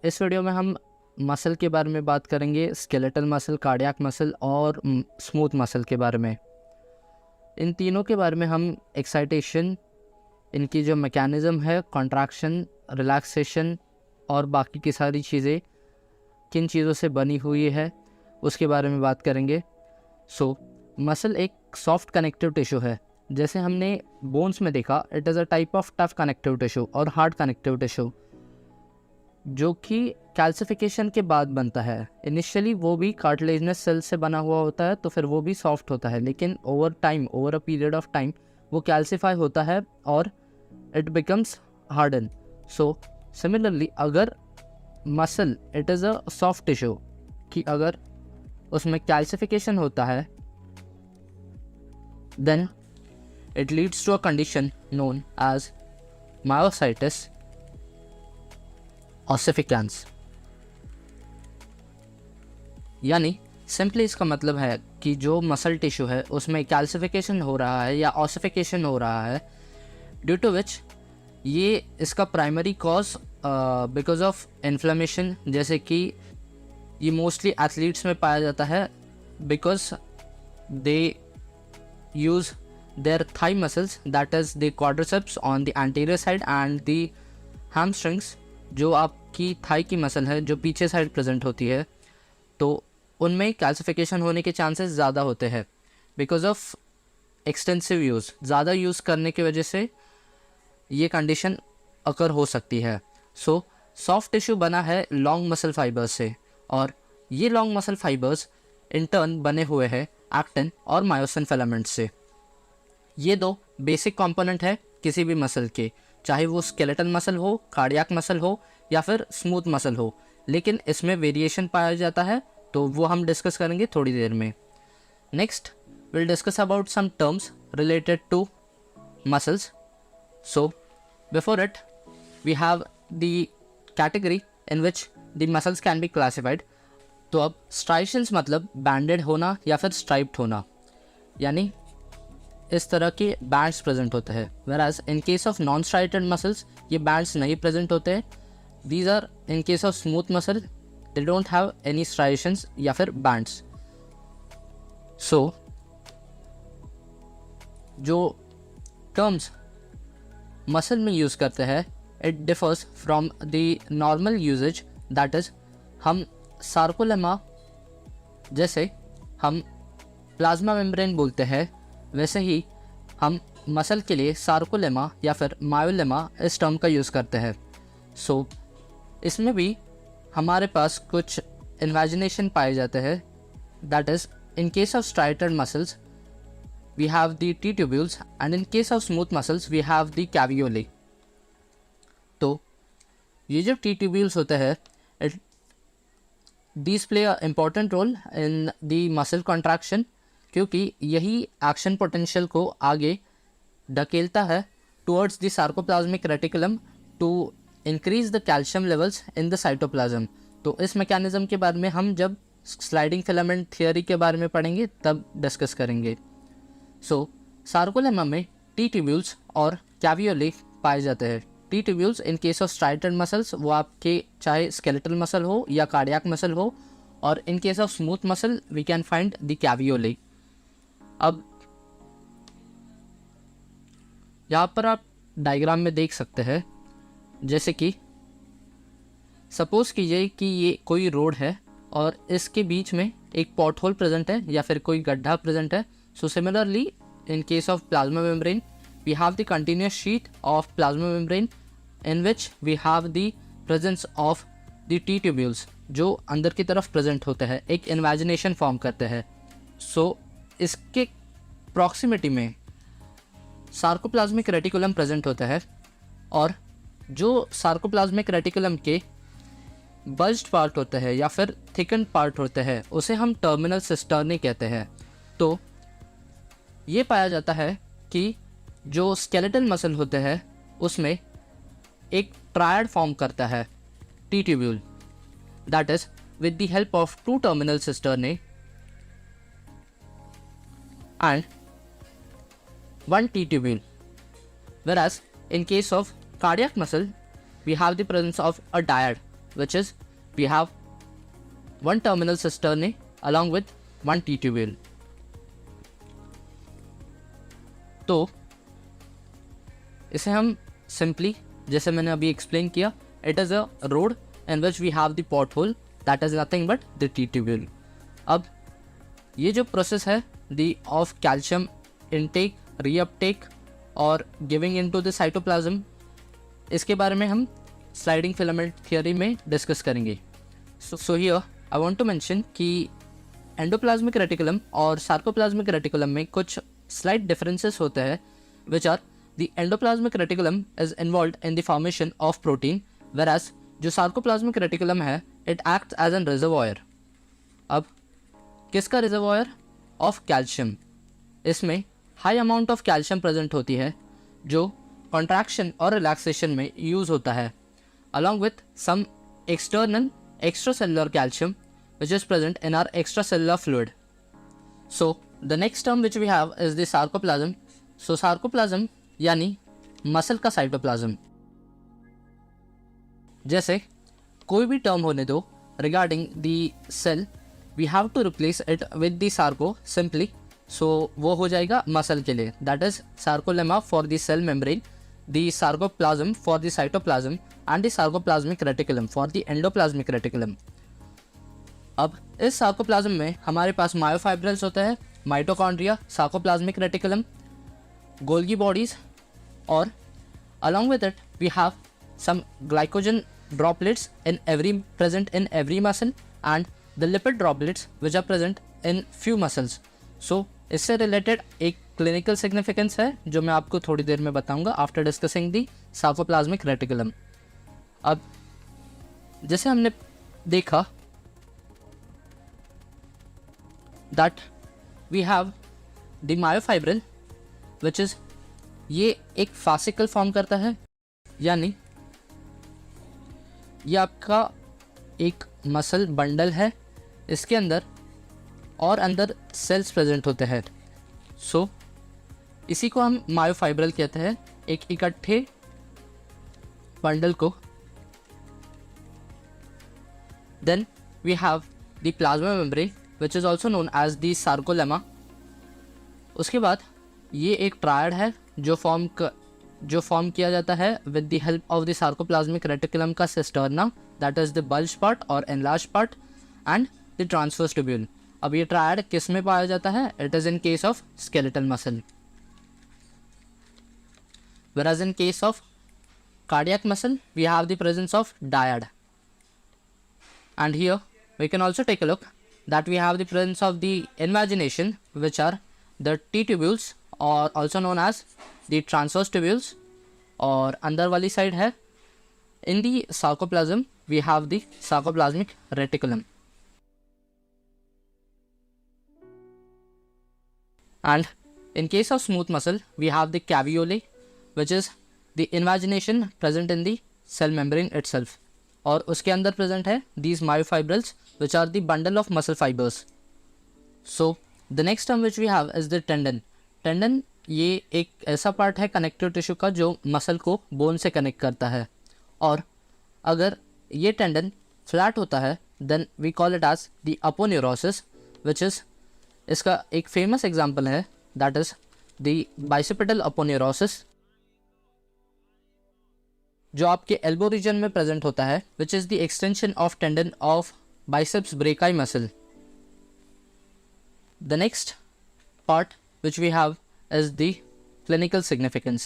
इस वीडियो में हम मसल के बारे में बात करेंगे, स्केलेटल मसल, कार्डियक मसल और स्मूथ मसल के बारे में। इन तीनों के बारे में हम एक्साइटेशन, इनकी जो मैकेनिज़्म है, कॉन्ट्रैक्शन, रिलैक्सेशन और बाकी की सारी चीज़ें किन चीज़ों से बनी हुई है उसके बारे में बात करेंगे। मसल एक सॉफ्ट कनेक्टिव टिश्यू है। जैसे हमने बोन्स में देखा, it is a type of tough connective tissue और हार्ड कनेक्टिव टिश्यू जो कि कैल्सिफिकेशन के बाद बनता है। इनिशियली वो भी कार्टिलेजनस सेल से बना हुआ होता है, तो फिर वो भी सॉफ्ट होता है, लेकिन over a period of time वो कैल्सिफाई होता है और इट बिकम्स हार्डन। सिमिलरली अगर muscle it is a soft tissue कि अगर उसमें कैल्सिफिकेशन होता है, then it leads to a condition known as myositis ossificans. यानी सिंपली इसका मतलब है कि जो मसल टिश्यू है उसमें कैल्सिफिकेशन हो रहा है या ऑसिफिकेशन हो रहा है, ड्यू टू विच ये इसका primary cause because of inflammation, जैसे कि ये मोस्टली एथलीट्स में पाया जाता है because they use their thigh muscles, that is the quadriceps on the anterior side and the hamstrings, जो आपकी थाई की मसल है जो पीछे साइड प्रेजेंट होती है, तो उनमें कैल्सिफिकेशन होने के चांसेस ज़्यादा होते हैं बिकॉज ऑफ एक्सटेंसिव यूज़। ज़्यादा यूज़ करने की वजह से ये कंडीशन अकर हो सकती है। सॉफ्ट टिश्यू बना है लॉन्ग मसल फाइबर्स से, और ये long muscle fibres in turn बने हुए हैं एक्टिन और मायोसिन फिलामेंट से। ये दो बेसिक कंपोनेंट है किसी भी मसल के, चाहे वो स्केलेटल मसल हो, कार्डियक मसल हो या फिर स्मूथ मसल हो, लेकिन इसमें वेरिएशन पाया जाता है, तो वो हम डिस्कस करेंगे थोड़ी देर में। Next will discuss about some terms related to muscles. Before it we have the category in which the muscles can be classified. तो अब स्ट्राइशंस मतलब बैंडेड होना या फिर स्ट्राइप्ड होना, यानी इस तरह के बैंड्स प्रेजेंट होते हैं। Whereas in case of non striated muscles ये बैंड्स नहीं प्रेजेंट होते हैं। These are in case of smooth muscle, they don't have any striations या फिर बैंड्स। जो टर्म्स मसल में यूज़ करते हैं, it differs from the normal usage, that is हम सार्कोलेमा, जैसे हम प्लाज्मा मेम्ब्रेन बोलते हैं, वैसे ही हम मसल के लिए सार्कोलेमा या फिर मायोलेमा इस टर्म का यूज़ करते हैं। इसमें भी हमारे पास कुछ इन्वेजिनेशन पाए जाते हैं, that is in case of striated muscles we have the T tubules and in case of smooth muscles we have the caveolae. तो ये जो टी ट्यूब्यूल्स होते हैं, these play a important role in the muscle contraction, क्योंकि यही action potential को आगे ढकेलता है towards the sarcoplasmic reticulum to increase the calcium levels in the cytoplasm. तो इस मैकेनिज्म के बारे में हम जब स्लाइडिंग फिलामेंट थियोरी के बारे में पढ़ेंगे तब डिस्कस करेंगे। सार्कोलेमा में टी ट्यूब्यूल्स और कैवियोले पाए जाते हैं। T tubules in case of striated muscles वो आपके चाहे स्केलेटल मसल हो या कार्डियक मसल हो, और in case of smooth muscle we can find the caveolae. अब यहाँ पर आप डायग्राम में देख सकते हैं, जैसे कि सपोज कीजिए कि ये कोई रोड है और इसके बीच में एक पॉट होल प्रेजेंट है या फिर कोई गड्ढा प्रेजेंट है। Similarly in case of plasma membrane we have the continuous sheet of plasma membrane in which we have the presence of the T tubules जो अंदर की तरफ प्रेजेंट होते हैं, एक इन्वेजिनेशन फॉर्म करते हैं। इसके प्रॉक्सिमिटी में सार्कोप्लाज्मिक रेटिकुलम प्रेजेंट होता है, और जो सार्कोप्लाज्मिक रेटिकुलम के बल्ज्ड पार्ट होते हैं या फिर थिकन पार्ट होते हैं उसे हम टर्मिनल सिस्टर्नी कहते हैं। तो ये पाया जाता है कि जो स्केलेटल मसल होते हैं उसमें एक ट्रायड फॉर्म करता है T tubule, that is with the help of two terminal cisternae and one T tubule, whereas in case of cardiac muscle we have the presence of a dyad which is we have one terminal cisternae along with one T-tubule. तो इसे हम simply, जैसे मैंने अभी explain किया, it is a road in which we have the pothole that is nothing but the T-tubule. अब ये जो प्रोसेस है the of calcium intake, reuptake और गिविंग इनटू द साइटोप्लाज्म, इसके बारे में हम स्लाइडिंग फिलामेंट थियोरी में डिस्कस करेंगे. So here I want to mention कि एंडोप्लाज्मिक रेटिकुलम और सार्कोप्लाज्मिक रेटिकुलम में कुछ स्लाइट डिफरेंसेस होते हैं, which are the endoplasmic reticulum is involved in the formation of protein, whereas जो सार्कोप्लाज्मिक रेटिकुलम है it acts as an reservoir. अब किसका रिजर्वॉयर? Of calcium. इसमें high amount of calcium present होती है जो कॉन्ट्रैक्शन और रिलैक्सेशन में यूज़ होता है, along with some external extracellular calcium which is present in our extracellular fluid. So the next term which we have is the sarcoplasm. So sarcoplasm यानी muscle का cytoplasm. जैसे कोई भी टर्म होने दो regarding the cell, we have to replace it with the sarco simply. So वो हो जाएगा मसल के लिए, that is sarcolemma for the cell membrane, the sarcoplasm for the cytoplasm and the sarcoplasmic reticulum for the endoplasmic reticulum. अब इस sarcoplasm में हमारे पास myofibrils होता है, mitochondria, sarcoplasmic reticulum, Golgi bodies, और along with it we have some glycogen droplets present in every muscle and the lipid droplets which are present in few muscles. So इससे related एक clinical significance है जो मैं आपको थोड़ी देर में बताऊंगा after discussing the sarcoplasmic reticulum. अब जैसे हमने देखा that we have the myofibril which is, ये एक फासिकल फॉर्म करता है, यानी ये आपका एक मसल बंडल है, इसके अंदर और अंदर सेल्स प्रेजेंट होते हैं. सो इसी को हम मायोफाइब्रल कहते हैं, एक इकट्ठे बंडल को. Then we have the plasma membrane which is also known as the sarcolemma. उसके बाद ये एक ट्रायड है जो फॉर्म किया जाता है with the help of the sarcoplasmic reticulum का cisterna, that is the bulge part और enlarge part and the transverse tubule. अब ये ट्रायड किस में पाया जाता है? It is in case of skeletal muscle. whereas in case of cardiac muscle we have the presence of dyad. And here we can also take a look that we have the presence of the invagination, which are the T-tubules or also known as the transverse tubules, और अंदर वाली side है. In the sarcoplasm we have the sarcoplasmic reticulum. And in case of smooth muscle we have the caveolae, which is the invagination present in the cell membrane itself, और उसके अंदर present है these myofibrils which are the bundle of muscle fibers. So the next term which we have is the tendon. Tendon ये एक ऐसा part है connective tissue का जो मसल को बोन से कनेक्ट करता है, और अगर ये टेंडन फ्लैट होता है then we call it as the aponeurosis, which is, इसका एक फेमस एग्जांपल है that is the bicipital aponeurosis, जो आपके एल्बो रीजन में प्रेजेंट होता है, which is the extension of tendon of biceps brachii muscle. The next part which we have is the clinical significance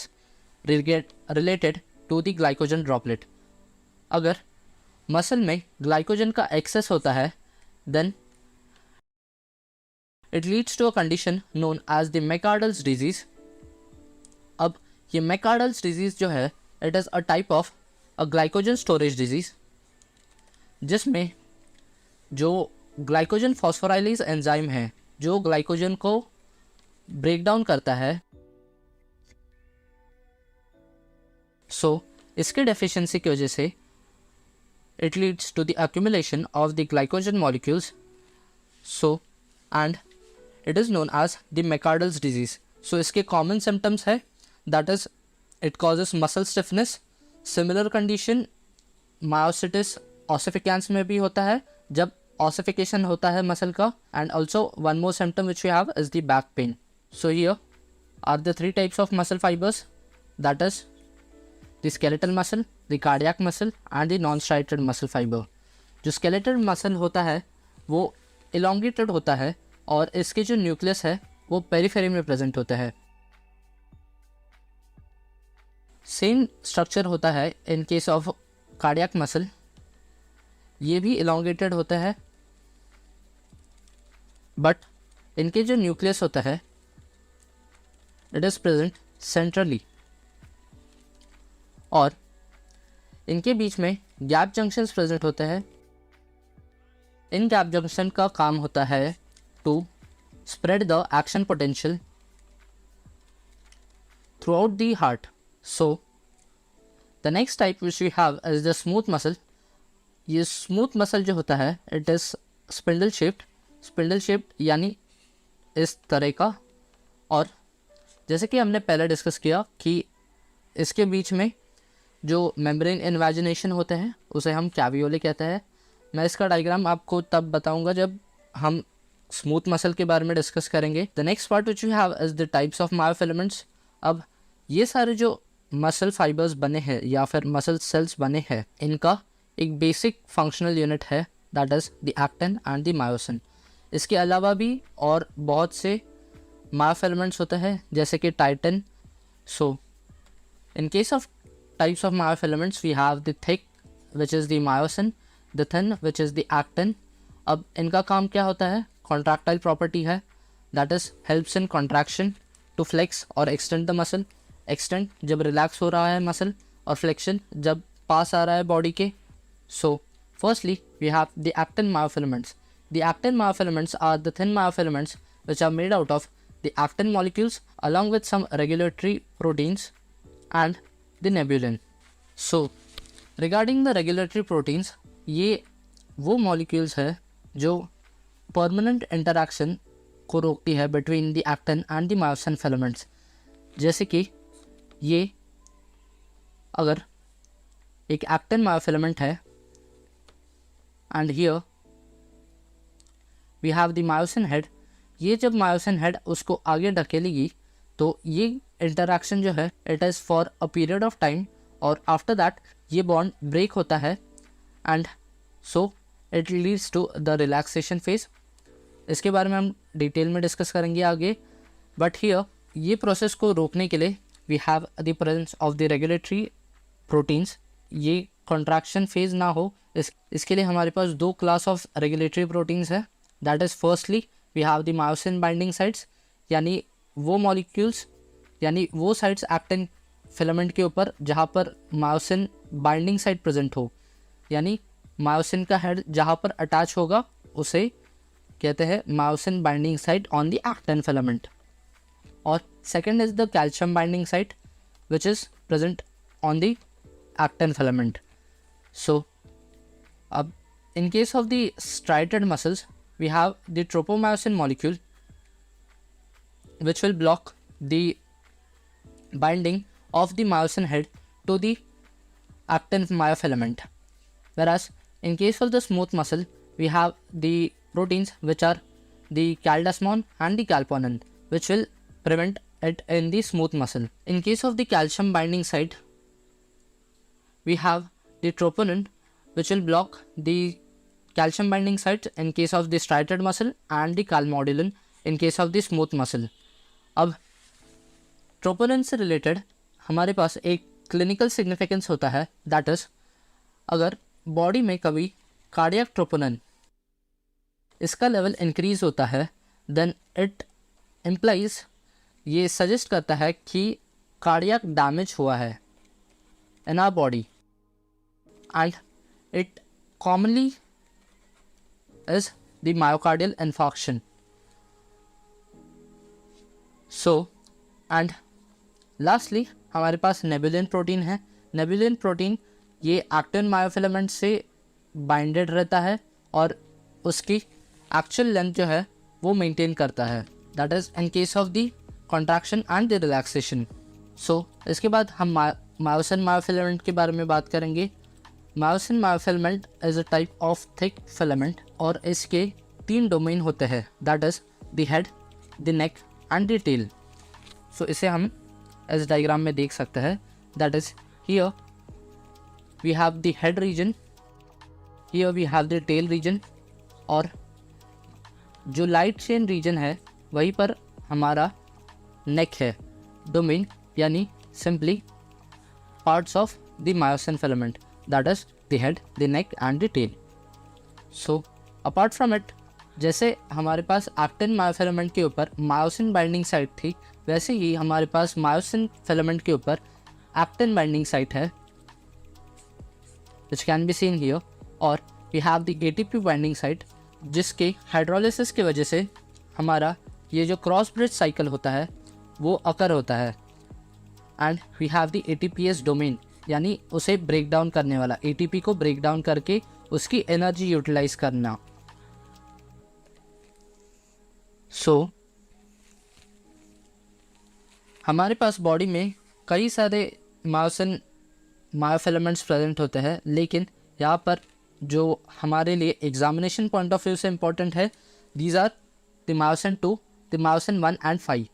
related to the glycogen droplet. अगर muscle में glycogen का access होता है then it leads to a condition known as the McArdle's disease. अब ये McArdle's disease जो है it is a type of a glycogen storage disease, जिसमें जो ग्लाइकोजन फॉस्फोराइलेज एंजाइम है जो ग्लाइकोजन को ब्रेक डाउन करता है, सो इसके डेफिशिएंसी की वजह से it leads to the accumulation of the glycogen molecules, so and it is known as the McArdle's disease. So इसके कॉमन सिम्टम्स है that is it causes muscle stiffness, similar condition myositis ossificans में भी होता है जब ossification होता है muscle का, and also one more symptom which we have is the back pain. So here are the 3 types of muscle fibres, that is the skeletal muscle, the cardiac muscle and the non striated muscle fibre. जो skeletal muscle होता है वो elongated होता है और इसके जो nucleus है वो पेरिफेरी में प्रेजेंट होता है. सेम स्ट्रक्चर होता है इन केस ऑफ कार्डियक मसल, ये भी इलोंगेटेड होता है, बट इनके जो न्यूक्लियस होता है इट इज़ प्रेजेंट सेंट्रली, और इनके बीच में गैप जंक्शंस प्रेजेंट होते हैं. इन गैप जंक्शन का काम होता है to spread the action potential throughout the heart. So the next type which we have is the smooth muscle. ये smooth muscle जो होता है it is spindle shaped यानी इस तरह का, और जैसे कि हमने पहले डिस्कस किया कि इसके बीच में जो मेम्ब्रेन इन्वेजिनेशन होते हैं उसे हम कैवियोले कहते हैं. मैं इसका डायग्राम आपको तब बताऊंगा जब हम स्मूथ मसल के बारे में डिस्कस करेंगे. The next part which we have is the types of myofilaments. अब ये सारे जो मसल फाइबर्स बने हैं या फिर मसल सेल्स बने हैं, इनका एक बेसिक फंक्शनल यूनिट है that is the actin and the myosin. इसके अलावा भी और बहुत से मायोफिलामेंट्स होते हैं जैसे कि titin. So in case of types of myofilaments we have the thick which is the myosin, the thin which is the actin. अब इनका काम क्या होता है? कॉन्ट्रैक्टाइल प्रॉपर्टी है, that is helps in contraction to flex और extend the muscle. Extend जब relax हो रहा है मसल, और फ्लेक्शन जब पास आ रहा है बॉडी के. So firstly we have the actin myofilaments. The actin myofilaments are the thin myofilaments which are made out of the actin molecules along with some regulatory proteins and the nebulin. So regarding the regulatory proteins, ये वो molecules है जो permanent interaction को रोकती है between the actin and the myosin filaments. जैसे कि ये अगर एक एक्टिन मायोफिलामेंट है and here we have the myosin head, ये जब मायोसिन हेड उसको आगे ढकेलेगी तो ये इंटरैक्शन जो है it is for a period of time, और आफ्टर दैट ये बॉन्ड ब्रेक होता है and so it leads to the relaxation phase. इसके बारे में हम डिटेल में डिस्कस करेंगे आगे, बट हियर ये प्रोसेस को रोकने के लिए we have the presence of the regulatory proteins. ये कॉन्ट्रैक्शन फेज ना हो इसके लिए हमारे पास 2 क्लास ऑफ रेगुलेटरी प्रोटीन्स है. That is firstly we have the myosin binding sites, यानी वो मॉलिक्यूल्स यानी वो साइट्स एक्टिन फिलामेंट के ऊपर जहाँ पर मायोसिन बाइंडिंग साइट प्रेजेंट हो, यानी मायोसिन का हेड जहाँ पर अटैच होगा उसे कहते हैं myosin binding site on the actin filament. और second is the calcium binding site which is present on the actin filament. So अब in case of the striated muscles we have the tropomyosin molecule which will block the binding of the myosin head to the actin myofilament, whereas in case of the smooth muscle we have the proteins which are the caldesmon and the calponin which will prevent it in the smooth muscle. In case of the calcium binding site we have the troponin which will block the calcium binding site in case of the striated muscle and the calmodulin in case of the smooth muscle. अब troponin से related हमारे पास एक clinical significance होता है, that is अगर body में कभी cardiac troponin इसका लेवल इंक्रीज होता है देन इट इम्प्लाइज, ये सजेस्ट करता है कि कार्डियक डैमेज हुआ है in our body and it commonly is the myocardial infarction. So and lastly हमारे पास नेबुलिन प्रोटीन है. नेबुलिन प्रोटीन ये एक्टिन मायोफिलामेंट से बाइंडेड रहता है और उसकी एक्चुअल लेंथ जो है वो मेंटेन करता है, that is in case of the contraction and the relaxation. So इसके बाद हम मायोसिन मायोफिलामेंट के बारे में बात करेंगे. Myosin myofilament is a type of thick filament और इसके 3 डोमेन होते हैं, that is the head, the neck and the tail. So इसे हम इस डायग्राम में देख सकते हैं, that is here we have the head region, here we have the tail region, और जो लाइट चेन रीजन है वहीं पर हमारा नेक है डोमेन, यानी simply parts of the myosin filament, that is the head, the neck and the tail. So apart from it, जैसे हमारे पास एक्टिन मायोफिलामेंट के ऊपर मायोसिन बाइंडिंग साइट थी, वैसे ही हमारे पास मायोसिन फिलामेंट के ऊपर एक्टिन बाइंडिंग साइट है, which can be seen here, और we have the ATP binding site, जिसके हाइड्रोलिसिस की वजह से हमारा ये जो क्रॉस ब्रिज साइकिल होता है वो अकर होता है। And we have the ATPase domain, यानी उसे ब्रेक डाउन करने वाला, ATP को ब्रेक डाउन करके उसकी एनर्जी यूटिलाइज करना। सो हमारे पास बॉडी में कई सारे मायोसिन मायोफिलामेंट्स प्रेजेंट होते हैं, लेकिन यहाँ पर जो हमारे लिए एग्जामिनेशन पॉइंट ऑफ व्यू से इम्पोर्टेंट है, these are the myosin 2, the myosin 1 and 5।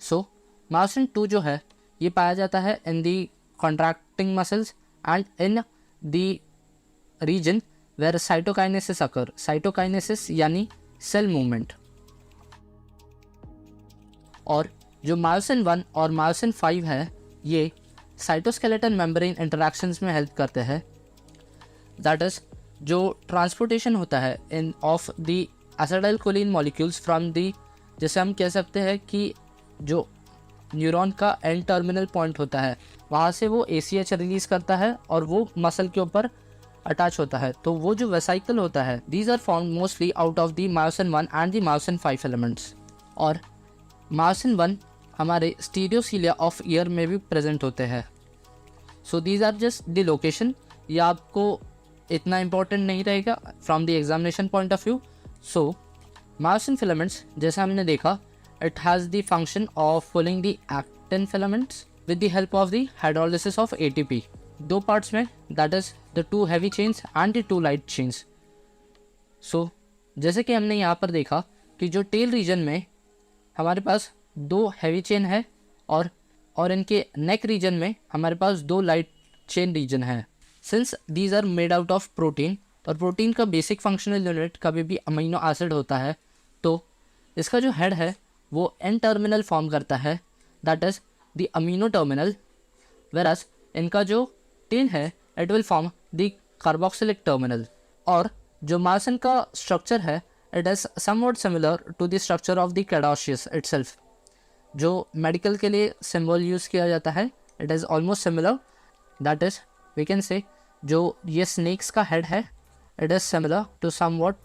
So myosin 2 जो है ये पाया जाता है in the contracting muscles and in the region where cytokinesis occur, cytokinesis यानी सेल मूवमेंट। और जो मायोसिन 1 और मायोसिन 5 है ये साइटोस्केलेटन मेम्ब्रेन इंटरैक्शंस में हेल्प करते हैं, दैट इज जो ट्रांसपोर्टेशन होता है in of the acetylcholine molecules from the, जैसे हम कह सकते हैं कि जो न्यूरॉन का एंड टर्मिनल पॉइंट होता है वहाँ से वो ACH रिलीज़ करता है और वो मसल के ऊपर अटैच होता है। तो वो जो वेसाइकल होता है, these are found mostly out of the myosin 1 and the myosin 5 elements. और मायोसिन 1 हमारे स्टीरियोसीलिया ऑफ ईयर में भी प्रेजेंट होते हैं। So these are just the location, ये आपको इतना इंपॉर्टेंट नहीं रहेगा from the examination point of view. So myosin filaments, जैसा हमने देखा, it has the function of pulling the actin filaments with the help of the hydrolysis of ATP, 2 parts में, that is the 2 heavy chains and the 2 light chains. So जैसे कि हमने यहाँ पर देखा कि जो टेल रीजन में हमारे पास 2 हैवी चेन है और इनके नेक रीजन में हमारे पास 2 लाइट चेन रीजन है। Since these are made out of protein, और प्रोटीन का बेसिक फंक्शनल यूनिट कभी भी अमीनो एसिड होता है, तो इसका जो हेड है वो एन टर्मिनल फॉर्म करता है, that is the amino terminal, whereas इनका जो टेल है it will form the carboxylic terminal. और जो मायोसिन का स्ट्रक्चर है it is somewhat similar to the structure of the caduceus itself, जो मेडिकल के लिए सिंबल यूज़ किया जाता है, it is almost similar, that is we can say जो ये स्नेक्स का हेड है it is similar to somewhat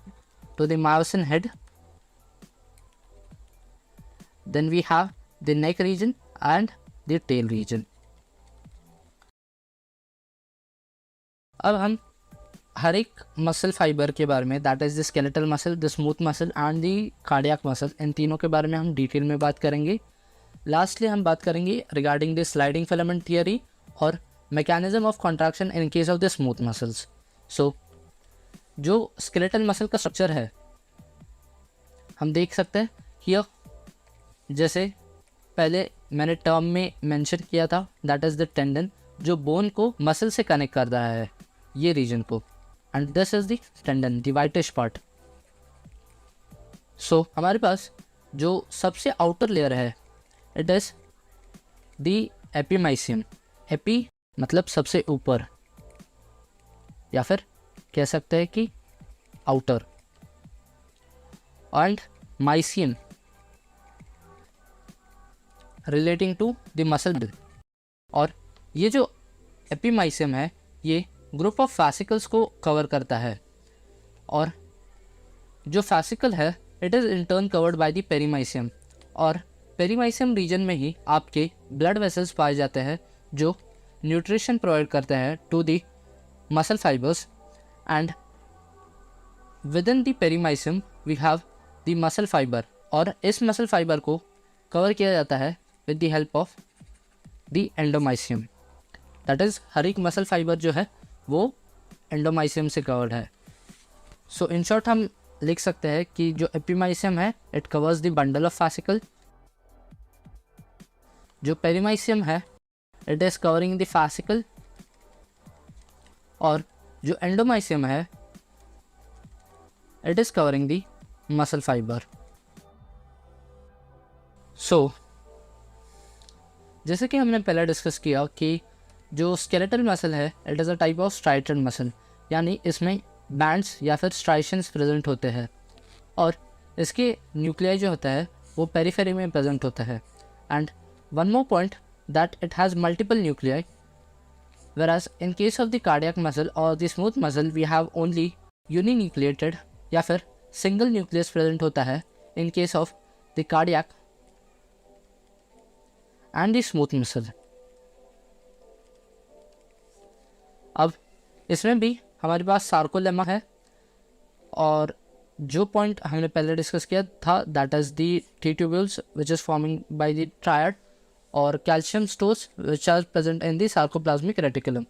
to the myosin head. Then we have the neck region and the tail region. अब हम हर एक मसल फाइबर के बारे में, that is the skeletal muscle, the smooth muscle and the cardiac muscle, इन तीनों के बारे में हम डिटेल में बात करेंगे। लास्टली हम बात करेंगे regarding the sliding filament theory और mechanism of contraction in case of the smooth muscles. So जो स्केलेटल मसल का स्ट्रक्चर है हम देख सकते हैं हियर, जैसे पहले मैंने टर्म में मेंशन किया था, दैट इज द टेंडन, जो बोन को मसल से कनेक्ट कर रहा है ये रीजन को, and this is the tendon, the whitish part. So हमारे पास जो सबसे आउटर लेयर है it is the epimysium, epi मतलब सबसे ऊपर, या फिर कह सकते हैं कि outer, and mysium relating to the muscle belly. और ये जो एपिमाइसियम है ये ग्रुप ऑफ फैसिकल्स को कवर करता है, और जो फैसिकल है it is in turn covered by the perimysium, और पेरीमाइसियम रीजन में ही आपके ब्लड वेसल्स पाए जाते हैं जो न्यूट्रिशन प्रोवाइड करते हैं to the muscle fibres, and within the perimysium we have the muscle fibre, और इस मसल फाइबर को कवर किया जाता है with the help of the endomysium. That is हर एक मसल फाइबर जो है वो एंडोमाइसियम से कवर्ड है। सो इन शॉर्ट हम लिख सकते हैं कि जो एपिमाइसियम है it covers the bundle of fascicle, जो पेरीमाइसियम है it is covering the fascicle, और जो एंडोमाइसियम है it is covering the muscle fibre. So जैसे कि हमने पहले डिस्कस किया कि जो स्केलेटल मसल है it is a type of striated muscle, यानी इसमें बैंड्स या फिर स्ट्राइशंस प्रेजेंट होते हैं, और इसके न्यूक्लियाई जो होता है वो पेरिफेरी में प्रेजेंट होता है। And one more point that it has multiple nuclei, whereas in case of the cardiac muscle or the smooth muscle we have only uninucleated या फिर single nucleus present होता है in case of the cardiac and the smooth muscle। अब इसमें भी हमारे पास sarcolemma है, और जो पॉइंट हमने पहले डिस्कस किया था that is the T tubules which is forming by the triad, और calcium stores which are present in the sarcoplasmic reticulum.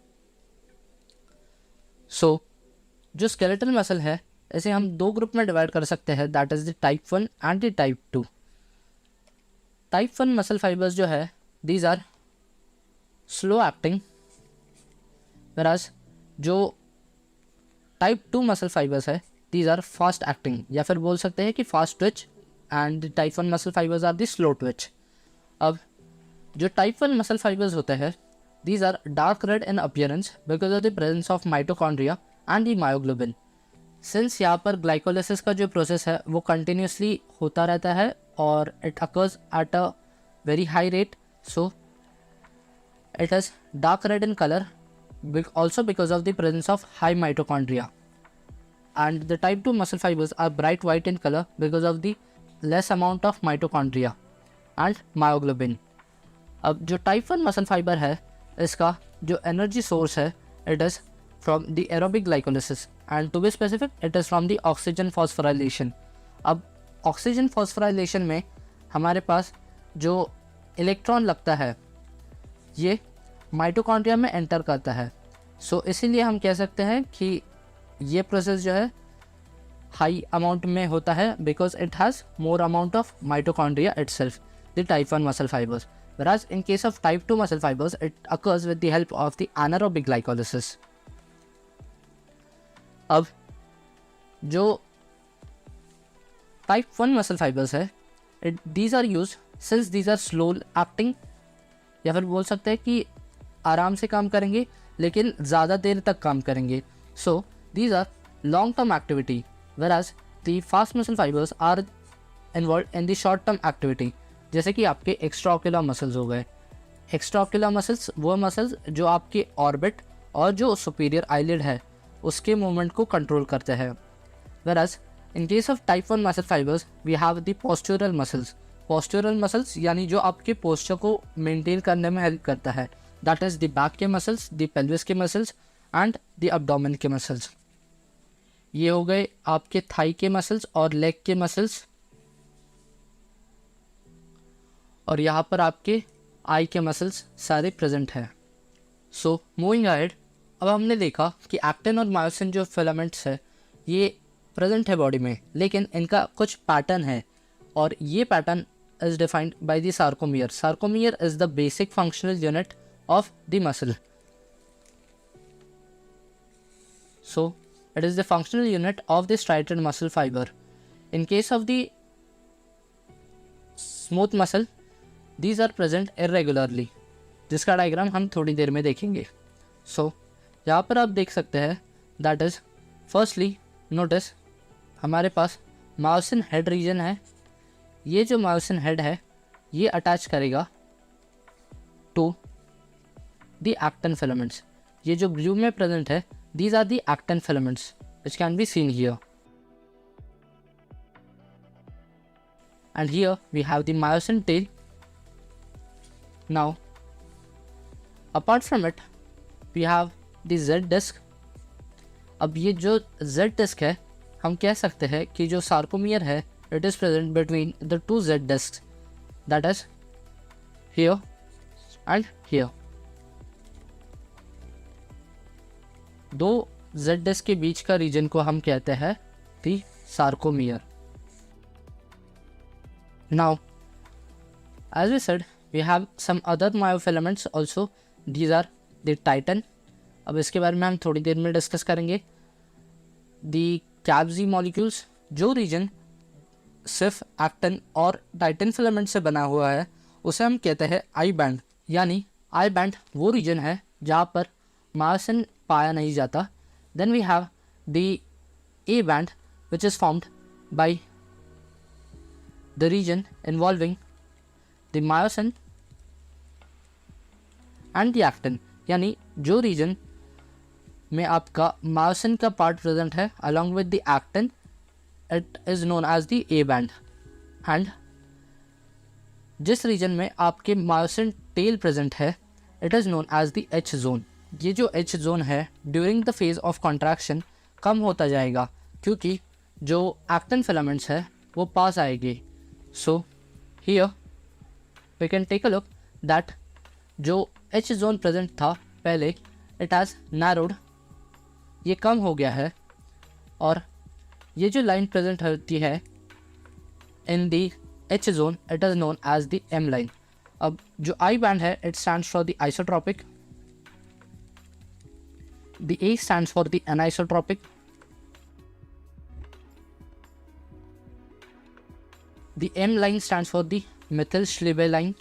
So जो स्केलेटल मसल है इसे हम दो ग्रुप में डिवाइड कर सकते हैं, that is the type 1 and the type 2। Type 1 muscle fibres जो है these are slow acting, whereas जो टाइप 2 मसल फाइबर्स है दीज आर फास्ट एक्टिंग, या फिर बोल सकते हैं कि fast twitch, and type 1 muscle fibres are the slow twitch. अब जो टाइप 1 मसल फाइबर्स होते हैं these are dark red in appearance because of the presence of mitochondria and the myoglobin. Since यहाँ पर ग्लाइकोलिसिस का जो प्रोसेस है वो कंटिन्यूसली होता रहता है और it occurs at a very high rate, so it is dark red in colour also because of the presence of high mitochondria, and the type 2 muscle fibers are bright white in color because of the less amount of mitochondria and myoglobin। अब जो type 1 muscle fibre है इसका जो energy source है it is from the aerobic glycolysis, and to be specific it is from the oxygen phosphorylation. अब oxygen phosphorylation में हमारे पास जो इलेक्ट्रॉन लगता है ये माइटोकॉन्ड्रिया में एंटर करता है। सो इसीलिए हम कह सकते हैं कि ये प्रोसेस जो है हाई अमाउंट में होता है because it has more amount of mitochondria itself, the type 1 muscle fibres, whereas in case of type 2 muscle fibers it occurs with the help of the anaerobic glycolysis। अब जो type 1 muscle fibres है these are used since these are slow acting, या फिर बोल सकते हैं कि आराम से काम करेंगे लेकिन ज़्यादा देर तक काम करेंगे। So these are long term activity, whereas the fast muscle fibers are involved in the short term activity, जैसे कि आपके एक्स्ट्राओक्युलर मसल्स हो गए। एक्स्ट्राओक्युलर मसल्स वो मसल्स जो आपके ऑर्बिट और जो सुपीरियर आईलिड है उसके मूवमेंट को कंट्रोल करते हैं, whereas in case of type 1 muscle fibers we have the postural muscles। Postural muscles यानी जो आपके पोस्चर को मेंटेन करने में हेल्प करता है, दैट इज़ द बैक के मसल्स, द पेल्विस के मसल्स एंड द एब्डोमेन के मसल्स। ये हो गए आपके थाई के मसल्स और लेग के मसल्स, और यहाँ पर आपके आई के मसल्स सारे प्रेजेंट हैं। सो मूविंग अहेड, अब हमने देखा कि एक्टिन और मायोसिन जो फिलामेंट्स है ये प्रेजेंट है बॉडी में, लेकिन इनका कुछ पैटर्न है, और ये pattern is defined by the sarcomere। Sarcomere is the basic functional unit of the muscle. So it is the functional unit of the striated muscle fiber. In case of the smooth muscle, these are present irregularly, जिसका diagram हम थोड़ी देर में देखेंगे। So यहाँ पर आप देख सकते हैं that is firstly notice हमारे पास मायोसिन हेड रीजन है। ये जो मायोसिन हेड है ये अटैच करेगा टू द एक्टिन फिलामेंट्स। ये जो ब्लू में प्रेजेंट है these are the actin filaments which can be seen here, and here we have the myosin tail. Now apart from it we have the Z disc. अब ये जो Z disc है हम कह सकते हैं कि जो सार्कोमियर है it is present between the two Z discs, that is here and here। दो जेड डिस्क के बीच का रीजन को हम कहते हैं the sarcomere. Now as we said we have some other myofilaments also, these are the titin। अब इसके बारे में हम थोड़ी देर में डिस्कस करेंगे। दी कैप्जी मॉलिक्यूल्स, जो रीजन सिर्फ एक्टिन और टाइटिन फिलामेंट से बना हुआ है उसे हम कहते हैं आई बैंड, यानी आई बैंड वो रीजन है जहाँ पर मायोसिन पाया नहीं जाता। Then we have the A band which is formed by the region involving the myosin and the actin, यानी जो रीजन में आपका मायोसिन का पार्ट प्रेजेंट है along with the actin, it is known as the A band. And जिस region में आपके myosin tail present है it is known as the H zone. ये जो एच जोन है during the phase of contraction कम होता जाएगा क्योंकि जो एक्टिन फिलामेंट्स है वो पास आएगी। So here we can take a look that जो एच जोन प्रेजेंट था पहले इट हैज़ नैरोड, ये कम हो गया है, और ये जो लाइन प्रेजेंट होती है in the H zone it is known as the M line. अब जो आई बैंड है it stands for the isotropic, the A stands for the anisotropic, the M line stands for the methyl Schliebe line,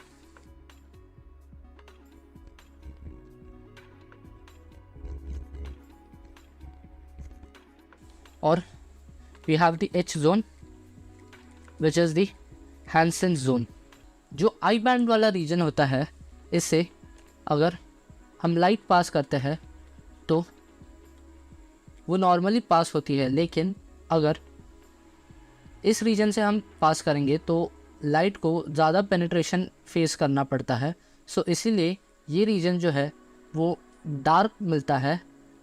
और we have the H zone which is the Hansen zone। जो I band वाला reason होता है इससे अगर हम light pass करते हैं तो वो नॉर्मली पास होती है, लेकिन अगर इस रीजन से हम पास करेंगे तो लाइट को ज़्यादा पेनिट्रेशन फेस करना पड़ता है। सो इसीलिए ये रीजन जो है वो डार्क मिलता है,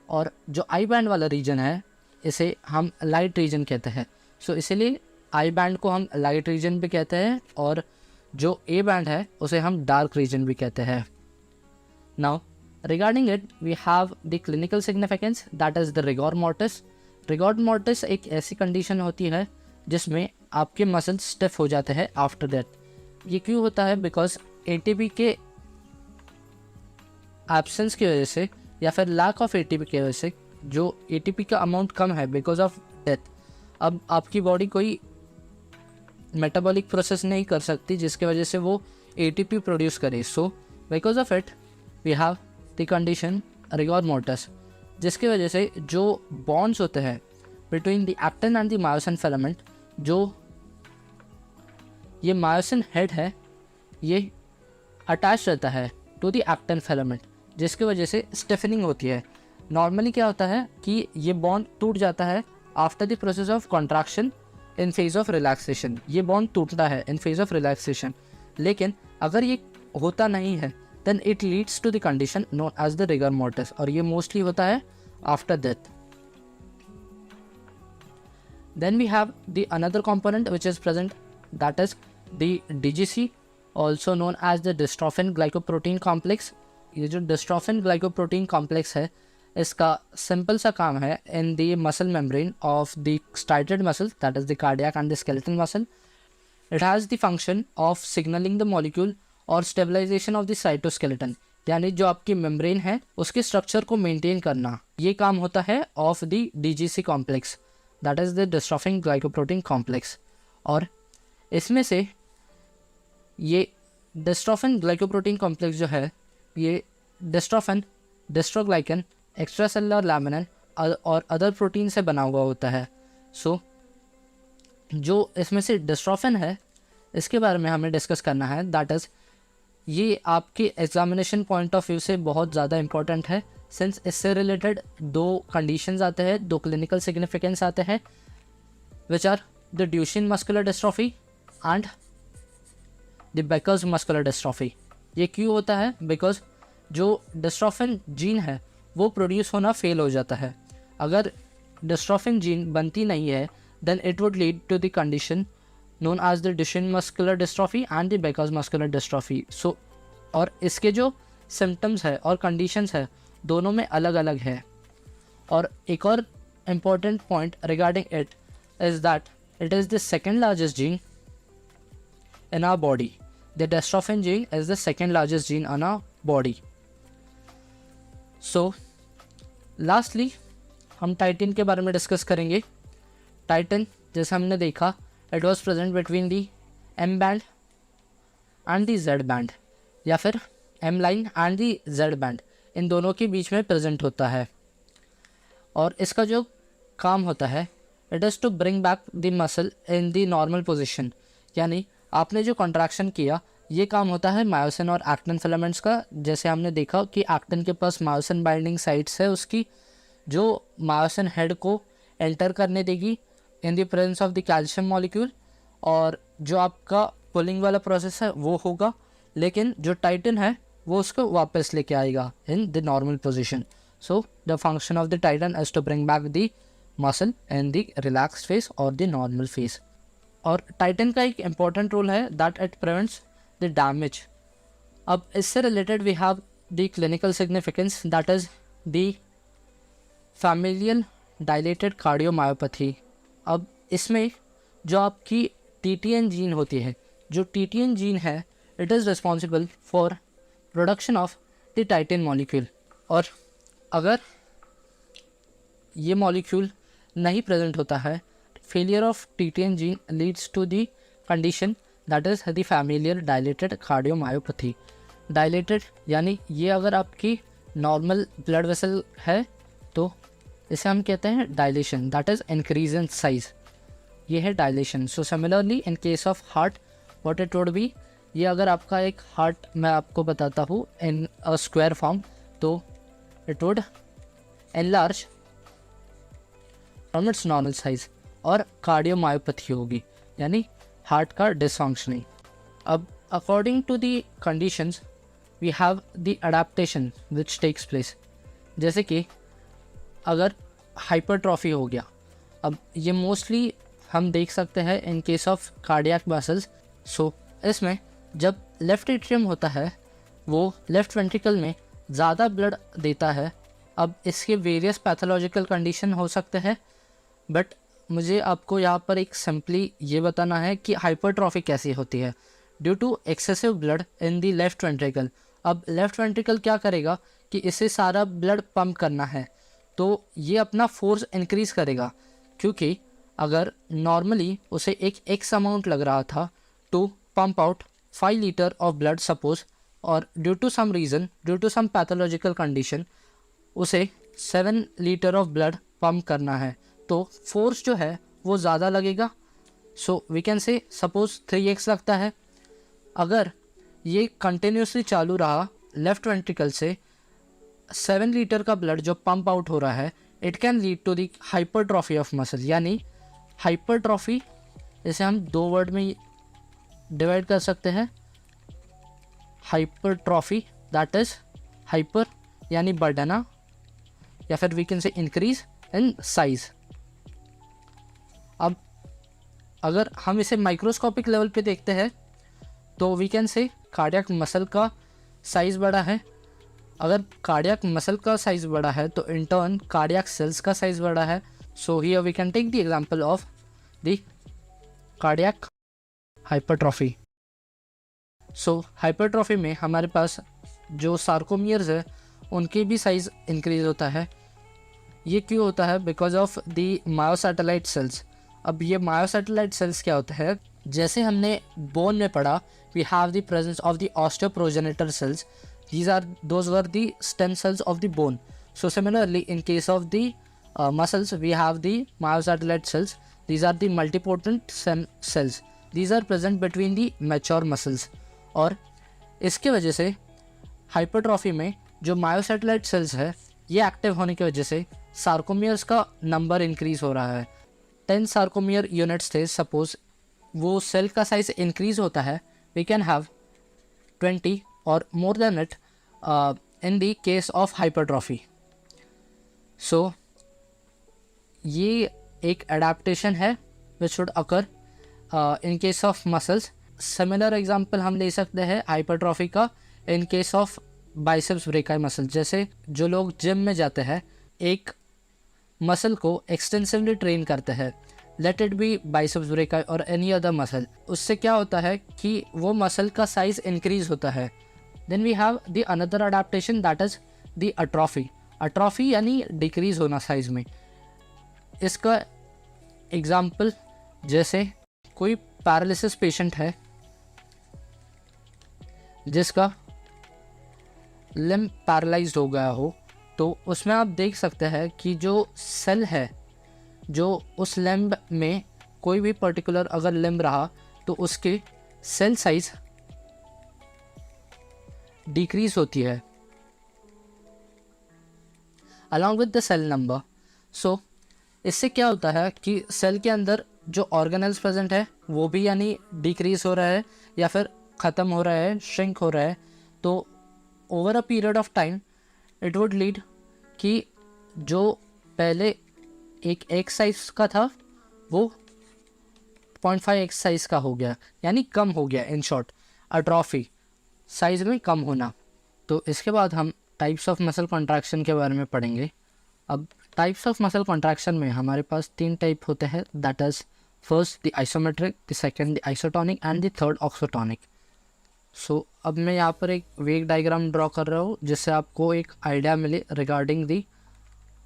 और जो आई बैंड वाला रीजन है इसे हम लाइट रीजन कहते हैं। सो इसीलिए आई बैंड को हम लाइट रीजन भी कहते हैं और जो ए बैंड है उसे हम डार्क रीजन भी कहते हैं। Now regarding it we have the clinical significance, that is the rigor mortis. Rigor mortis एक ऐसी कंडीशन होती है जिसमें आपके मसल्स स्टिफ हो जाते हैं आफ्टर दैट। ये क्यों होता है? बिकॉज एटीपी के एब्सेंस की वजह से या फिर लैक ऑफ एटीपी की वजह से जो एटीपी का अमाउंट कम है बिकॉज ऑफ डेथ, अब आपकी बॉडी कोई मेटाबॉलिक प्रोसेस नहीं कर सकती जिसकी वजह से वो एटीपी प्रोड्यूस करे। So because of it we have the condition rigor mortis, जिसकी वजह से जो बॉन्ड्स होते हैं between the actin and the myosin filament, जो ये मायोसिन हेड है ये अटैच रहता है टू द एक्टिन फिलामेंट, जिसकी वजह से स्टिफनिंग होती है। नॉर्मली क्या होता है कि ये बॉन्ड टूट जाता है after the process of contraction in phase of relaxation, ये बॉन्ड टूटता है इन फेज ऑफ रिलैक्सेशन। लेकिन अगर ये होता नहीं है then it leads to the condition known as the rigor mortis, और ये मोस्टली होता है after death. Then we have the another component which is present, that is the DGC, also known as the dystrophin glycoprotein complex। ये जो dystrophin glycoprotein complex है इसका simple सा काम है in the muscle membrane of the striated muscle, that is the cardiac and the skeletal muscle। It has the function of signaling the molecule और stabilization of the cytoskeleton, यानी जो आपकी membrane है उसके स्ट्रक्चर को मेंटेन करना, ये काम होता है of the DGC complex, that is the dystrophin glycoprotein complex. और इसमें से ये डिस्ट्रोफिन ग्लाइकोप्रोटीन कॉम्प्लेक्स जो है ये dystrophin, dystroglycan, extra cellular laminin और अदर प्रोटीन से बना हुआ होता है। सो जो इसमें से डिस्ट्रोफिन है इसके बारे में हमें डिस्कस करना है, दैट इज़ ये आपके एग्जामिनेशन पॉइंट ऑफ व्यू से बहुत ज़्यादा इंपॉर्टेंट है, सिंस इससे रिलेटेड दो कंडीशंस आते हैं, दो क्लिनिकल सिग्निफिकेंस आते हैं, which are the Duchenne muscular dystrophy and the Becker's muscular dystrophy. ये क्यों होता है? बिकॉज जो डिस्ट्रोफिन जीन है वो प्रोड्यूस होना फेल हो जाता है। अगर डिस्ट्रोफिन जीन बनती नहीं है then it would lead to the condition known as the Duchenne muscular dystrophy and the Becker's muscular dystrophy। So और इसके जो सिम्टम्स है और कंडीशंस है दोनों में अलग अलग है। और एक और important point regarding it is that it is the second largest gene in our body. The dystrophin gene is the second largest gene on our body. So lastly हम टाइटिन के बारे में डिस्कस करेंगे. टाइटिन जैसे हमने देखा it was present between the M band and the Z band, या फिर M line and the Z band, इन दोनों के बीच में प्रेजेंट होता है. और इसका जो काम होता है it is to bring back the muscle in the normal position. यानी आपने जो कॉन्ट्रैक्शन किया ये काम होता है मायोसिन और एक्टिन फिलामेंट्स का. जैसे हमने देखा कि एक्टिन के पास मायोसिन बाइंडिंग साइट्स है उसकी, जो मायोसिन हेड को एंटर करने देगी in the presence of the calcium molecule, और जो आपका पुलिंग वाला प्रोसेस है वो होगा, लेकिन जो टाइटिन है वो उसको वापस लेके आएगा इन the normal position. So the function of the titan is to bring back the muscle in the relaxed phase or the normal phase. और titan का एक important role है that it prevents the damage. अब इससे related we have the clinical significance, that is the familial dilated cardiomyopathy. अब इसमें जो आपकी TTN जीन होती है, जो TTN जीन है it is responsible for production of the titin molecule. और अगर ये मॉलिक्यूल नहीं प्रेजेंट होता है, failure of TTN gene leads to the condition that is the familiar dilated cardiomyopathy. Dilated यानी ये अगर आपकी नॉर्मल ब्लड वेसल है तो इसे हम कहते हैं dilation, that is increase in size. ये है dilation. So similarly in case of heart what it would be, ये अगर आपका एक हार्ट मैं आपको बताता हूँ इन अ स्क्वायर फॉर्म, तो it would enlarge from its normal size और कार्डियोमायोपैथी होगी, यानी हार्ट का डिसफंक्शनिंग. अब according to the conditions we have the adaptation which takes place. जैसे कि अगर हाइपरट्रॉफी हो गया, अब ये मोस्टली हम देख सकते हैं in case of cardiac muscles. So इसमें जब लेफ्ट एट्रियम होता है वो लेफ्ट वेंट्रिकल में ज़्यादा ब्लड देता है. अब इसके वेरियस पैथोलॉजिकल कंडीशन हो सकते हैं, बट मुझे आपको यहाँ पर एक सिंपली ये बताना है कि हाइपरट्रॉफी कैसी होती है. Due to excessive blood in the left ventricle. अब लेफ्ट वेंट्रिकल क्या करेगा कि इसे सारा ब्लड पंप करना है, तो ये अपना फोर्स इंक्रीज़ करेगा, क्योंकि अगर नॉर्मली उसे एक एक्स अमाउंट लग रहा था to pump out 5 litre of blood suppose, और due to some reason, due to some pathological condition उसे 7 लीटर ऑफ ब्लड पंप करना है, तो फोर्स जो है वो ज़्यादा लगेगा. So we can say suppose 3x लगता है. अगर ये कंटिन्यूसली चालू रहा लेफ्ट वेंट्रिकल से 7 लीटर का ब्लड जो पंप आउट हो रहा है, it can lead to the hypertrophy of muscle. यानी हाइपरट्रॉफी इसे हम 2 वर्ड में डिवाइड कर सकते हैं. हाइपरट्रॉफी दैट इज हाइपर यानी बढ़ना, या फिर we can say increase in size. अब अगर हम इसे माइक्रोस्कोपिक लेवल पे देखते हैं तो we can say cardiac muscle का साइज़ बड़ा है. अगर कार्डियक मसल का साइज़ बड़ा है तो इन टर्न कार्डियक सेल्स का साइज़ बड़ा है. So here we can take the example of the cardiac hypertrophy. So hypertrophy में हमारे पास जो सार्कोमियर्स है उनकी भी साइज़ इंक्रीज होता है. ये क्यों होता है? Because of the myosatellite cells. अब ये मायोसैटेलाइट सेल्स क्या होता है? जैसे हमने बोन में पढ़ा, we have the presence of the osteoprogenitor cells. These are those were the stem cells of the bone. So similarly in case of the muscles we have the myosatellite cells. These are the multipotent cells. These are present between the mature muscles. और इसके वजह से hypertrophy में जो मायोसैटेलाइट sales है ये active होने की वजह से सार्कोमियर्स का नंबर इंक्रीज़ हो रहा है. 10 सार्कोमियर यूनिट्स थे सपोज, वो सेल का साइज इंक्रीज होता है, we can have 20 or more than it in the case of hypertrophy. So ये एक एडाप्टेशन है which should occur in case of muscles. Similar example हम ले सकते हैं हाइपरट्रॉफी का in case of biceps brachii muscle. जैसे जो लोग जिम में जाते हैं, एक मसल को एक्सटेंसिवली ट्रेन करते हैं, let it be biceps brachii और एनी अदर मसल, उससे क्या होता है कि वो मसल का साइज इंक्रीज होता है। Then we have the another adaptation that is the atrophy. Atrophy यानी डिक्रीज होना साइज में। इसका एग्जाम्पल जैसे कोई पैरालिसिस पेशेंट है जिसका लिम्ब पैरालाइज्ड हो गया हो, तो उसमें आप देख सकते हैं कि जो सेल है जो उस लिम्ब में कोई भी पर्टिकुलर अगर लिम्ब रहा तो उसके सेल साइज डिक्रीज होती है along with the cell number. So इससे क्या होता है कि सेल के अंदर जो ऑर्गेनेल्स प्रेजेंट है वो भी यानी डिक्रीज हो रहा है या फिर ख़त्म हो रहा है, श्रिंक हो रहा है। तो over a period of time it would lead कि जो पहले एक एक्स साइज का था वो 0.5 एक्स साइज का हो गया, यानी कम हो गया। इन शॉर्ट अट्रॉफी, साइज में कम होना। तो इसके बाद हम टाइप्स ऑफ मसल कॉन्ट्रैक्शन के बारे में पढ़ेंगे। अब टाइप्स ऑफ मसल कॉन्ट्रैक्शन में हमारे पास 3 टाइप होते हैं, that is first the isometric, the second the isotonic and the third auxotonic. So अब मैं यहाँ पर एक वेग डायग्राम ड्रॉ कर रहा हूँ जिससे आपको एक आइडिया मिले regarding the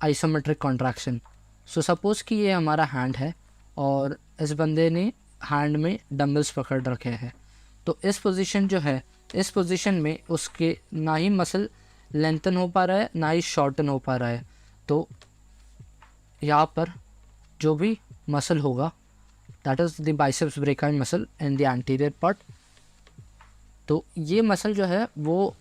isometric contraction. So suppose कि ये हमारा हैंड है और इस बंदे ने हैंड में डंबल्स पकड़ रखे हैं। तो इस पोजीशन जो है, इस पोजीशन में उसके ना ही मसल लेंथन हो पा रहा है ना ही शॉर्टन हो पा रहा है। तो यहाँ पर जो भी मसल होगा that is the biceps brachii muscle in the anterior part. तो ये मसल जो है वो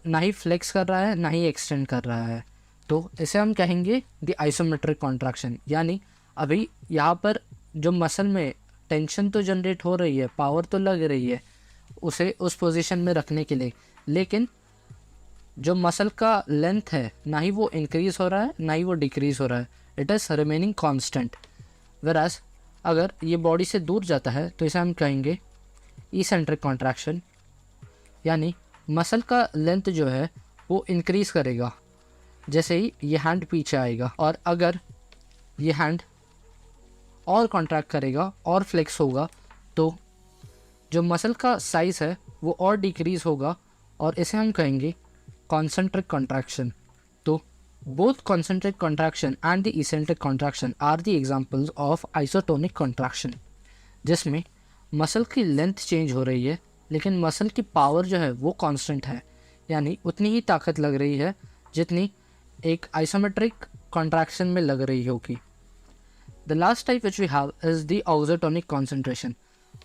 ना ही फ्लेक्स कर रहा है ना ही एक्सटेंड कर रहा है। तो इसे हम कहेंगे द आइसोमेट्रिक कॉन्ट्रैक्शन। यानी अभी यहाँ पर जो मसल में टेंशन तो जनरेट हो रही है, पावर तो लग रही है उसे उस पोजीशन में रखने के लिए, लेकिन जो मसल का लेंथ है ना ही वो इंक्रीज हो रहा है ना ही वो डिक्रीज हो रहा है, इट इज़ रिमेनिंग कांस्टेंट। वेराज अगर ये बॉडी से दूर जाता है तो इसे हम कहेंगे इसेंट्रिक कॉन्ट्रैक्शन। यानी मसल का लेंथ जो है वो इंक्रीज करेगा जैसे ही ये हैंड पीछे आएगा, और अगर ये हैंड और कॉन्ट्रैक्ट करेगा और फ्लेक्स होगा तो जो मसल का साइज है वो और डिक्रीज होगा, और इसे हम कहेंगे कॉन्सेंट्रिक कॉन्ट्रैक्शन। तो both concentric contraction and the eccentric contraction are the examples of isotonic contraction, जिसमें मसल की लेंथ चेंज हो रही है लेकिन मसल की पावर जो है वो कांस्टेंट है, यानी उतनी ही ताकत लग रही है जितनी एक आइसोमेट्रिक कॉन्ट्रैक्शन में लग रही होगी। The last type which we have is the auxotonic concentration.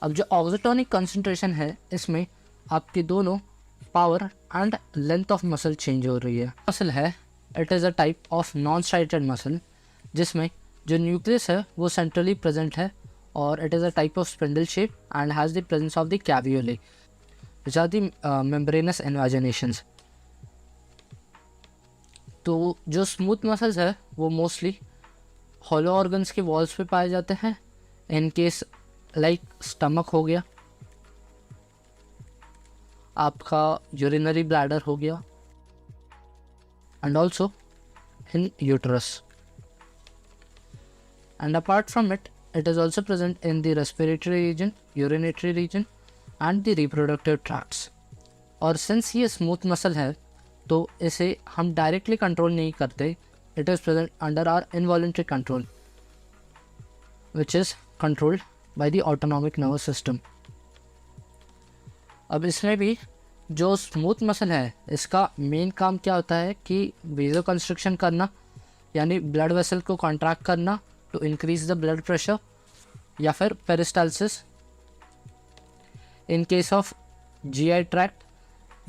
अब जो ऑक्सोटोनिक कॉन्सेंट्रेशन है इसमें आपकी दोनों power and length of muscle change हो रही है। मसल है it is a type of non striated muscle जिसमें जो न्यूक्लियस है वो सेंट्रली प्रेजेंट है, और it is a type of spindle shape and has the presence of the caveolae which are the membranous invaginations. तो जो smooth muscles है वो मोस्टली हॉलो ऑर्गन्स के वॉल्स पे पाए जाते हैं, इन केस लाइक स्टमक हो गया, आपका यूरिनरी ब्लैडर हो गया, and also in uterus. And apart from it, it is also present in the respiratory region, urinary region and the reproductive tracts. और सिंस ये स्मूथ मसल है तो इसे हम डायरेक्टली कंट्रोल नहीं करते, it is present under our involuntary control which is controlled by the autonomic nervous system. अब इसमें भी जो स्मूथ मसल है इसका मेन काम क्या होता है कि वेजो कंस्ट्रक्शन करना, यानी ब्लड वेसल को कॉन्ट्रैक्ट करना to increase the blood pressure, या फिर peristalsis in case of GI tract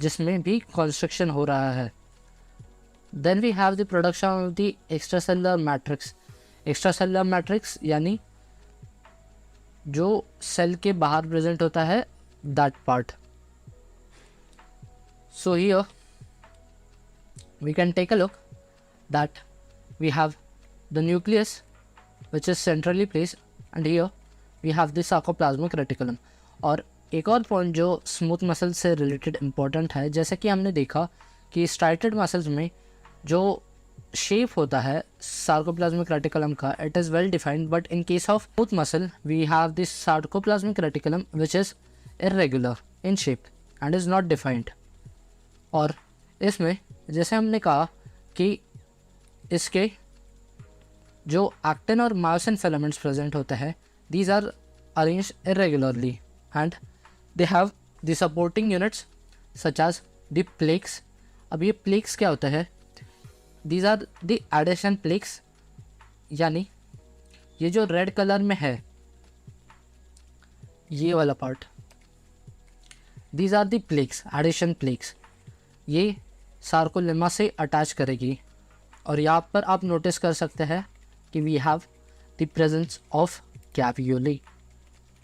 जिसमें भी कंस्ट्रक्शन हो रहा है। Then we have the production of the extracellular matrix. Extracellular matrix यानी जो सेल के बाहर प्रेजेंट होता है that part. So here we can take a look that we have the nucleus which is centrally placed, and here we have the sarcoplasmic reticulum। और एक और point जो स्मूथ मसल से रिलेटेड इम्पोर्टेंट है, जैसे कि हमने देखा कि स्ट्राइटेड मसल्स में जो शेप होता है सार्कोप्लाज्मिक रेटिकुलम का, it is well defined, but in case of smooth muscle we have this sarcoplasmic reticulum which is irregular in shape and is not defined. और इसमें जैसे हमने कहा कि इसके जो एक्टिन और मायोसिन फिलामेंट्स प्रेजेंट होते हैं, these are arranged irregularly and they have the supporting units such as the plaques. अब ये प्लेक्स क्या होता है? These are the adhesion plaques, यानी ये जो रेड कलर में है ये वाला part, these are the plaques, adhesion plaques. ये सार्कोलेमा से अटैच करेगी और यहाँ पर आप नोटिस कर सकते हैं कि we have the presence of caveolae.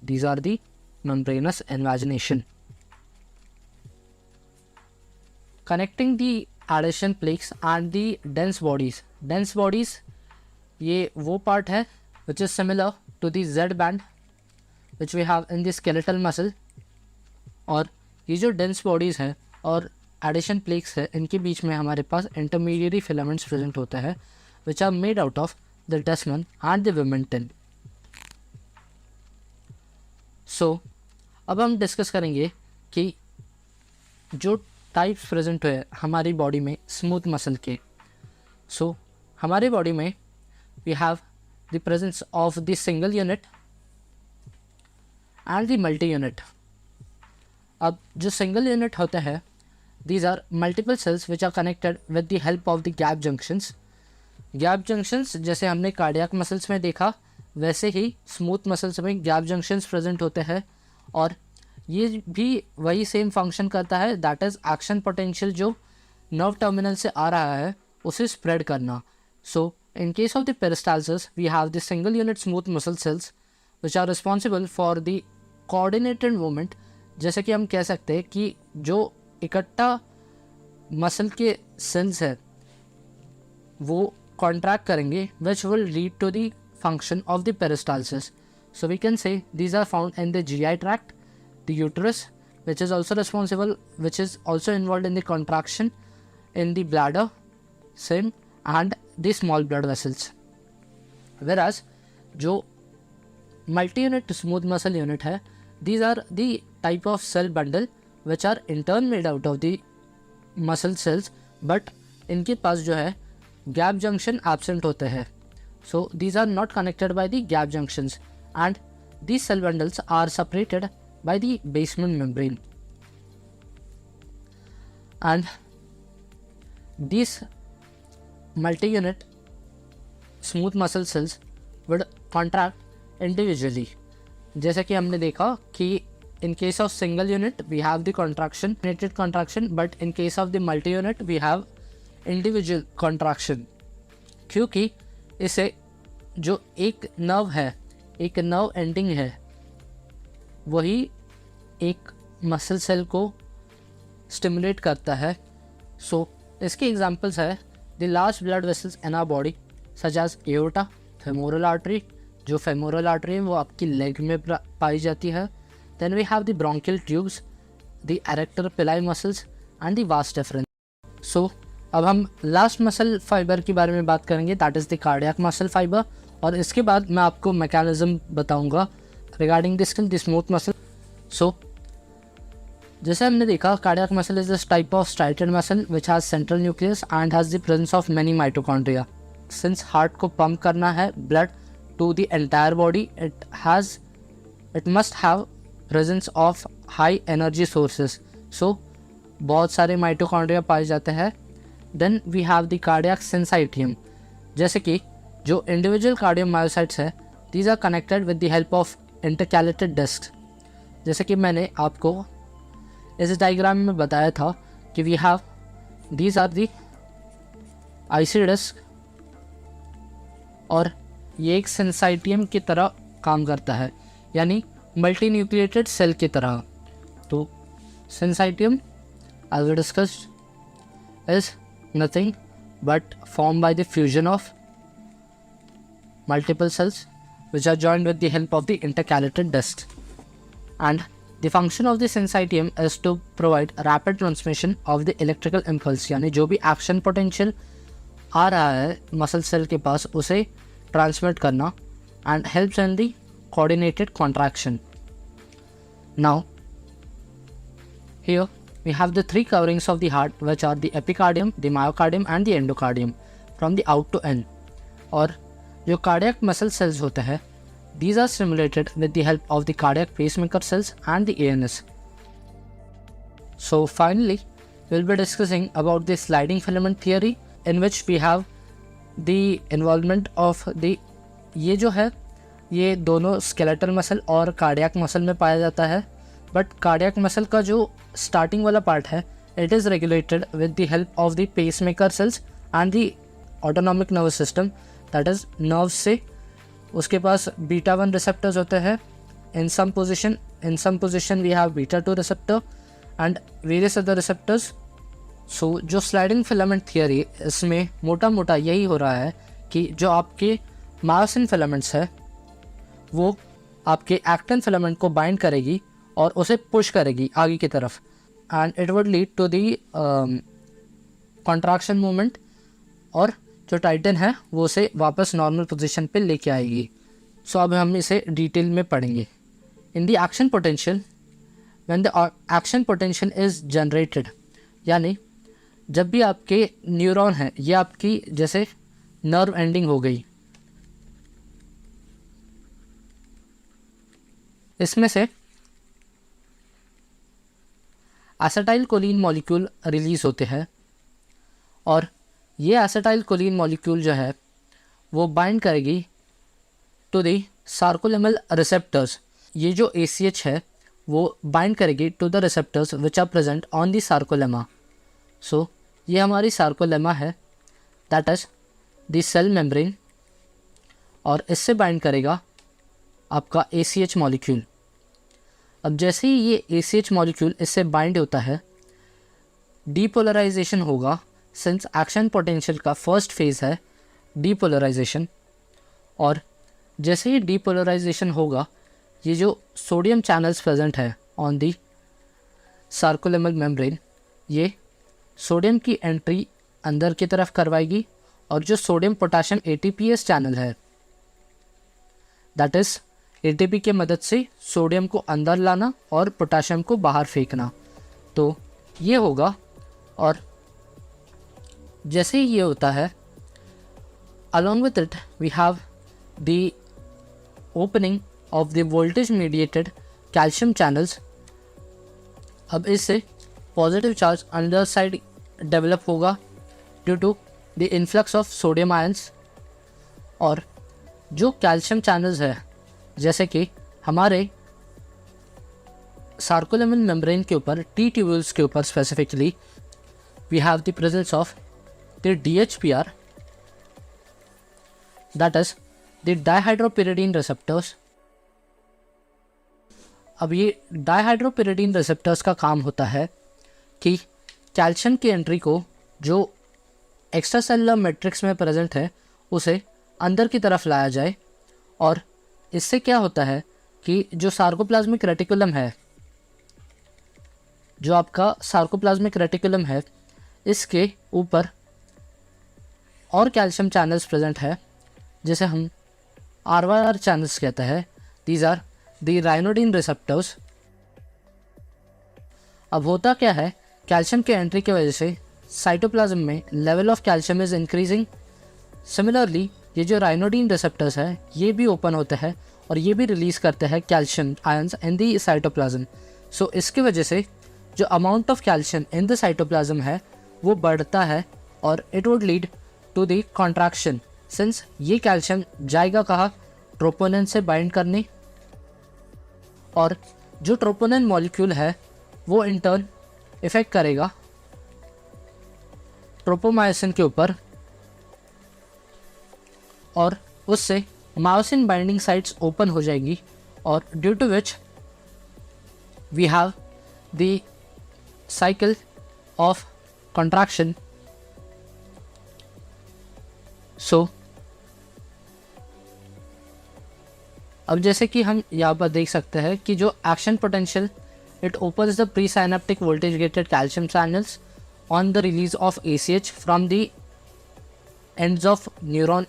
These are the membranous invagination connecting the adhesion plaques and the dense bodies. Dense bodies ये वो part है which is similar to the Z band which we have in the skeletal muscle, और ये जो dense bodies है और adhesion plaques है, इनके बीच में हमारे पास intermediary filaments present होते हैं which are made out of the Desmond and the Vimentin. So अब हम डिस्कस करेंगे कि जो टाइप्स प्रेजेंट हुए हमारी बॉडी में स्मूथ मसल के। सो हमारे बॉडी में we have the presence of the single unit and the multi unit. अब जो सिंगल यूनिट होता है, these are multiple cells which are connected with the help of the gap junctions. Gap junctions जैसे हमने cardiac muscles में देखा, वैसे ही स्मूथ मसल्स में गैप जंक्शंस प्रेजेंट होते हैं और ये भी वही सेम फंक्शन करता है, दैट इज़ एक्शन पोटेंशियल जो नर्व टर्मिनल से आ रहा है उसे स्प्रेड करना। So in case of the peristalsis we have the single unit smooth muscle cells which are responsible for the coordinated movement. जैसे कि हम कह सकते हैं कि जो इकट्ठा मसल के सेल्स है वो कॉन्ट्रैक्ट करेंगे which will lead to the function of the peristalsis. So we can say these are found in the GI tract, the uterus, which is also responsible, which is also involved in the contraction in the bladder, same, and the small blood vessels. Whereas जो multi-unit smooth muscle unit है, these are the type of cell bundle which are in turn made out of the muscle cells, but इनके पास जो है gap junction absent होते हैं. So these are not connected by the gap junctions. And these cell bundles are separated by the basement membrane, and these multi-unit smooth muscle cells would contract individually. जैसे कि हमने देखा कि in case of single unit we have the contraction, united contraction, but in case of the multi-unit we have individual contraction, क्योंकि इसे जो एक nerve है, एक नर्व एंडिंग है, वही एक मसल सेल को स्टिमुलेट करता है. सो इसके एग्जांपल्स है the large blood vessels in our body such as aorta, femoral artery, जो फेमोरल आर्टरी है वो आपकी लेग में पाई जाती है. Then we have the bronchial tubes, the arrector pili muscles and the vas deferens. So अब हम लास्ट मसल फाइबर के बारे में बात करेंगे, that is the cardiac muscle fibre. और इसके बाद मैं आपको मैकेनिज्म बताऊंगा regarding the smooth muscle. So जैसे हमने देखा, cardiac muscle is this type of striated muscle which has central nucleus and has the presence of many mitochondria. Since heart को पंप करना है blood to the entire body, it must have presence of high energy sources. So बहुत सारे mitochondria पाए जाते हैं. Then we have the cardiac syncytium, जैसे कि जो इंडिविजुअल कार्डियोमायोसाइट्स है, these are connected with the help of intercalated disc. जैसे कि मैंने आपको इस डायग्राम में बताया था कि we have these are the IC disc, और ये एक सिंसाइटियम की तरह काम करता है, यानी मल्टी न्यूक्लिएटेड सेल की तरह. तो syncytium as we discussed is nothing but form by the fusion of multiple cells which are joined with the help of the intercalated discs, and the function of the syncytium is to provide rapid transmission of the electrical impulse, यानी जो भी action potential आ रहा है muscle cell के पास उसे transmit करना and helps in the coordinated contraction. Now here we have the three coverings of the heart which are the epicardium, the myocardium and the endocardium from the out to in. और जो cardiac muscle cells होते हैं these are stimulated with the help of the cardiac pacemaker cells and the ANS. So finally we'll be discussing about the sliding filament theory in which we have the involvement of the ये जो है ये दोनों skeletal muscle और cardiac muscle में पाया जाता है. बट कार्डियक मसल का जो स्टार्टिंग वाला पार्ट है it is regulated with the help of the pacemaker cells and the autonomic nervous system, that is nerves से. उसके पास बीटा 1 रिसेप्टर्स होते हैं. In some position we have beta 2 receptor and various other receptors. So जो sliding filament theory इसमें मोटा मोटा यही हो रहा है कि जो आपके मायोसिन फिलामेंट्स है वो आपके एक्टिन फिलामेंट को बाइंड करेगी और उसे पुश करेगी आगे की तरफ and it would lead to the contraction movement और जो टाइटन है वो उसे वापस नॉर्मल पोजीशन पे लेके आएगी. सो अब हम इसे डिटेल में पढ़ेंगे. In the action potential when the action potential is generated, यानी जब भी आपके न्यूरॉन है ये आपकी जैसे नर्व एंडिंग हो गई, इसमें से एसिटाइल कोलिन मॉलिक्यूल रिलीज़ होते हैं और ये एसिटाइल कोलिन मॉलिक्यूल जो है वो बाइंड करेगी टू दी सार्कोलेमल रिसेप्टर्स. ये जो ACH है वो बाइंड करेगी to the receptors which are present on the sarcolemma. So ये हमारी सार्कोलेमा है that is the cell membrane और इससे बाइंड करेगा आपका ACH मॉलिक्यूल. अब जैसे ही ये ACH मॉलिक्यूल इससे बाइंड होता है डीपोलराइजेशन होगा. सिंस एक्शन पोटेंशियल का फर्स्ट फेज़ है डीपोलराइजेशन, और जैसे ही डीपोलराइजेशन होगा ये जो सोडियम चैनल्स प्रेजेंट है ऑन दी सार्कोलेमल मेम्ब्रेन ये सोडियम की एंट्री अंदर की तरफ करवाएगी और जो सोडियम पोटाशियम ATPase चैनल है दैट इज़ ATP के मदद से सोडियम को अंदर लाना और पोटाशियम को बाहर फेंकना. तो ये होगा और जैसे ही ये होता है along with it we have the opening of the voltage mediated calcium channels. अब इससे पॉजिटिव चार्ज अंदर साइड डेवलप होगा due to the influx of sodium ions. और जो कैल्शियम चैनल्स है जैसे कि हमारे सार्कोलेमल मेम्ब्रेन के ऊपर टी ट्यूब्यूल्स के ऊपर specifically we have the presence of the DHPR that is the dihydropyridine receptors. अब ये डाइहाइड्रोपिरिडीन रिसेप्टर्स का काम होता है कि कैल्शियम की एंट्री को जो एक्स्ट्रा सेलुलर मैट्रिक्स में प्रेजेंट है उसे अंदर की तरफ लाया जाए. और इससे क्या होता है कि जो सार्कोप्लाज्मिक रेटिकुलम है, जो आपका सार्कोप्लाज्मिक रेटिकुलम है इसके ऊपर और कैल्शियम चैनल्स प्रेजेंट है जिसे हम RYR चैनल्स कहते हैं. These are the ryanodine receptors. अब होता क्या है, कैल्शियम के एंट्री की वजह से साइटोप्लाज्म में level of calcium is increasing. Similarly ये जो राइनोडिन रिसेप्टर्स है ये भी ओपन होते हैं और ये भी रिलीज़ करते हैं calcium ions in the cytoplasm. So इसकी वजह से जो amount of calcium in the cytoplasm है वो बढ़ता है और it would lead to the contraction. Since ये कैल्शियम जाएगा कहाँ, ट्रोपोनिन से बाइंड करने, और जो ट्रोपोनिन मॉलिक्यूल है वो इन टर्न इफेक्ट करेगा ट्रोपोमायोसिन के ऊपर और उससे मायोसिन बाइंडिंग साइट्स ओपन हो जाएगी और due to which we have the cycle of contraction. So अब जैसे कि हम यहाँ पर देख सकते हैं कि जो action potential it opens the presynaptic voltage gated calcium channels on the release of ACH from the ends of neuron.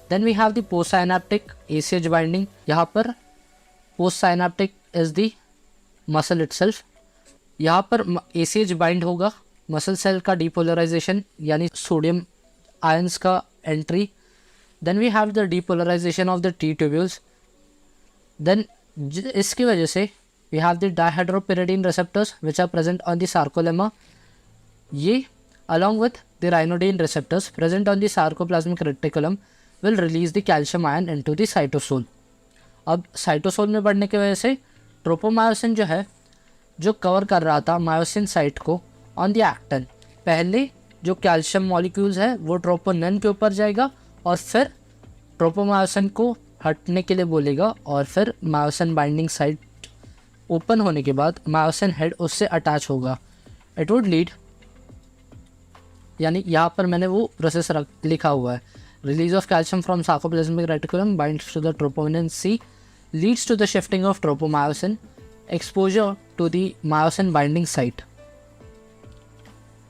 Then we have the postsynaptic ACH binding. यहाँ पर postsynaptic is the muscle itself. यहाँ पर ACH bind होगा muscle cell का depolarization यानी sodium ions का entry. Then we have the depolarization of the T tubules. Then इसकी वजह से we have the dihydropyridine receptors which are present on the sarcolemma. ये along with the ryanodine receptors present on the sarcoplasmic reticulum will release the calcium ion into the cytosol. अब cytosol में बढ़ने की वजह से ट्रोपोमायोसिन जो है जो कवर कर रहा था मायोसिन साइट को ऑन द एक्टिन, पहले जो कैल्शियम मॉलिक्यूल्स है वो ट्रोपोनिन के ऊपर जाएगा और फिर ट्रोपोमायोसिन को हटने के लिए बोलेगा और फिर मायोसिन बाइंडिंग साइट ओपन होने के बाद मायोसिन हेड उससे अटैच होगा. इट वुड लीड, यानी यहाँ पर मैंने वो प्रोसेस लिखा हुआ है, release of calcium from sarcoplasmic reticulum binds to the troponin C, leads to the shifting of tropomyosin, exposure to the myosin binding site.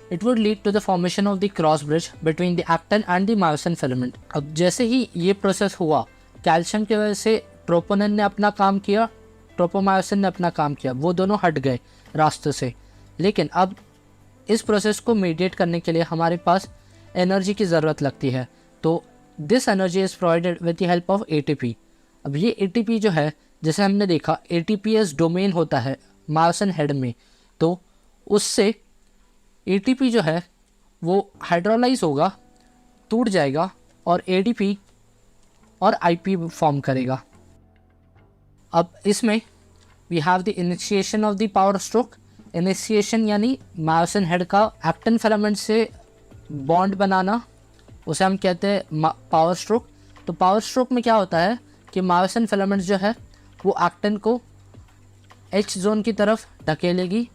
It would lead to the formation of the cross bridge between the actin and the myosin filament. अब जैसे ही ये process हुआ, calcium की वजह से troponin ने अपना काम किया, ट्रोपोमायोसिन ने अपना काम किया, वो दोनों हट गए रास्ते से. लेकिन अब इस प्रोसेस को मीडिएट करने के लिए हमारे पास एनर्जी की ज़रूरत लगती है. तो this energy is provided with the help of ATP. अब ये ATP जो है, जैसे हमने देखा ATPase डोमेन होता है मायोसिन हेड में, तो उससे ATP जो है वो हाइड्रोलाइज होगा, टूट जाएगा और ADP और IP फॉर्म करेगा. अब इसमें we have the initiation of the power stroke. Initiation यानी मायोसिन हेड का एक्टिन फिलामेंट से बॉन्ड बनाना, उसे हम कहते हैं पावर स्ट्रोक. तो पावर स्ट्रोक में क्या होता है कि मायोसिन फिलामेंट्स जो है वो एक्टिन को H जोन की तरफ ढकेलेगी,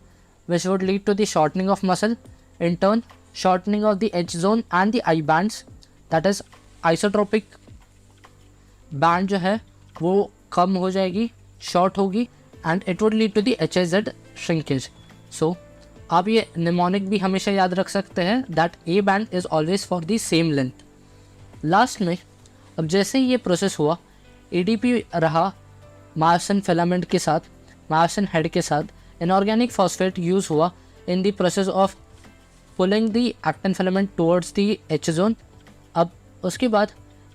which would lead to the shortening of muscle, in turn shortening of the H zone and the I bands, that is isotropic band जो है वो कम हो जाएगी, शॉर्ट होगी, and it would lead to the HIZ shrinkage. So आप ये mnemonic भी हमेशा याद रख सकते हैं, that A band is always for the same length. Last में अब जैसे ही ये प्रोसेस हुआ, ADP रहा मायोसिन फिलामेंट के साथ, मायोसिन हेड के साथ, इनऑर्गेनिक फॉस्फेट यूज़ हुआ in the process of pulling the actin filament towards the H zone. अब उसके बाद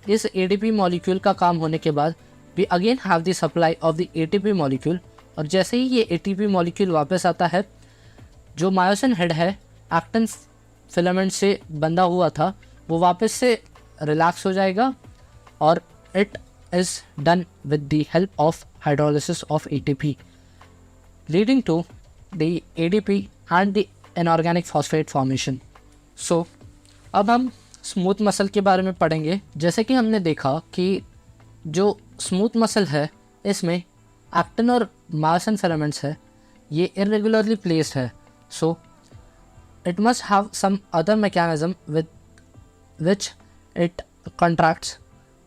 इस ADP मॉलिक्यूल का काम होने के बाद we again have the supply of the ATP molecule. और जैसे ही ये ATP मॉलिक्यूल वापस आता है, जो मायोसिन हेड है एक्टिन फिलामेंट से बंधा हुआ था वो वापस से रिलैक्स हो जाएगा और it is done with the help of hydrolysis of ATP, leading to the ADP and the inorganic phosphate formation. So, अब हम स्मूथ मसल के बारे में पढ़ेंगे. जैसे कि हमने देखा कि जो स्मूथ मसल है इसमें एक्टिन और मायोसिन फिलामेंट्स है, ये irregularly placed है. So, it must have some other mechanism with which it contracts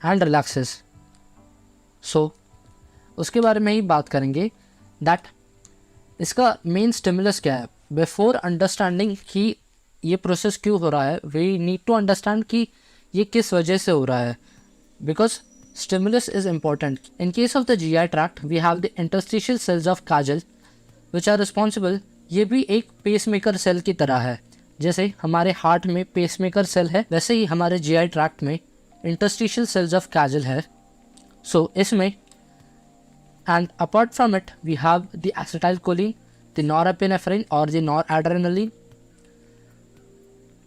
and relaxes. सो उसके बारे में ही बात करेंगे, दैट इसका मेन स्टिमुलस क्या है. बिफोर अंडरस्टैंडिंग कि ये प्रोसेस क्यों हो रहा है, वी नीड टू अंडरस्टैंड कि ये किस वजह से हो रहा है, because stimulus is important. In case of the GI tract we have the interstitial cells of Cajal which are responsible. ये भी एक पेसमेकर सेल की तरह है. जैसे हमारे हार्ट में पेसमेकर सेल है, वैसे ही हमारे GI ट्रैक्ट में इंटरस्टिशियल सेल्स ऑफ काजल है. So इसमें and apart from it we have the acetylcholine, the norepinephrine or the noradrenaline.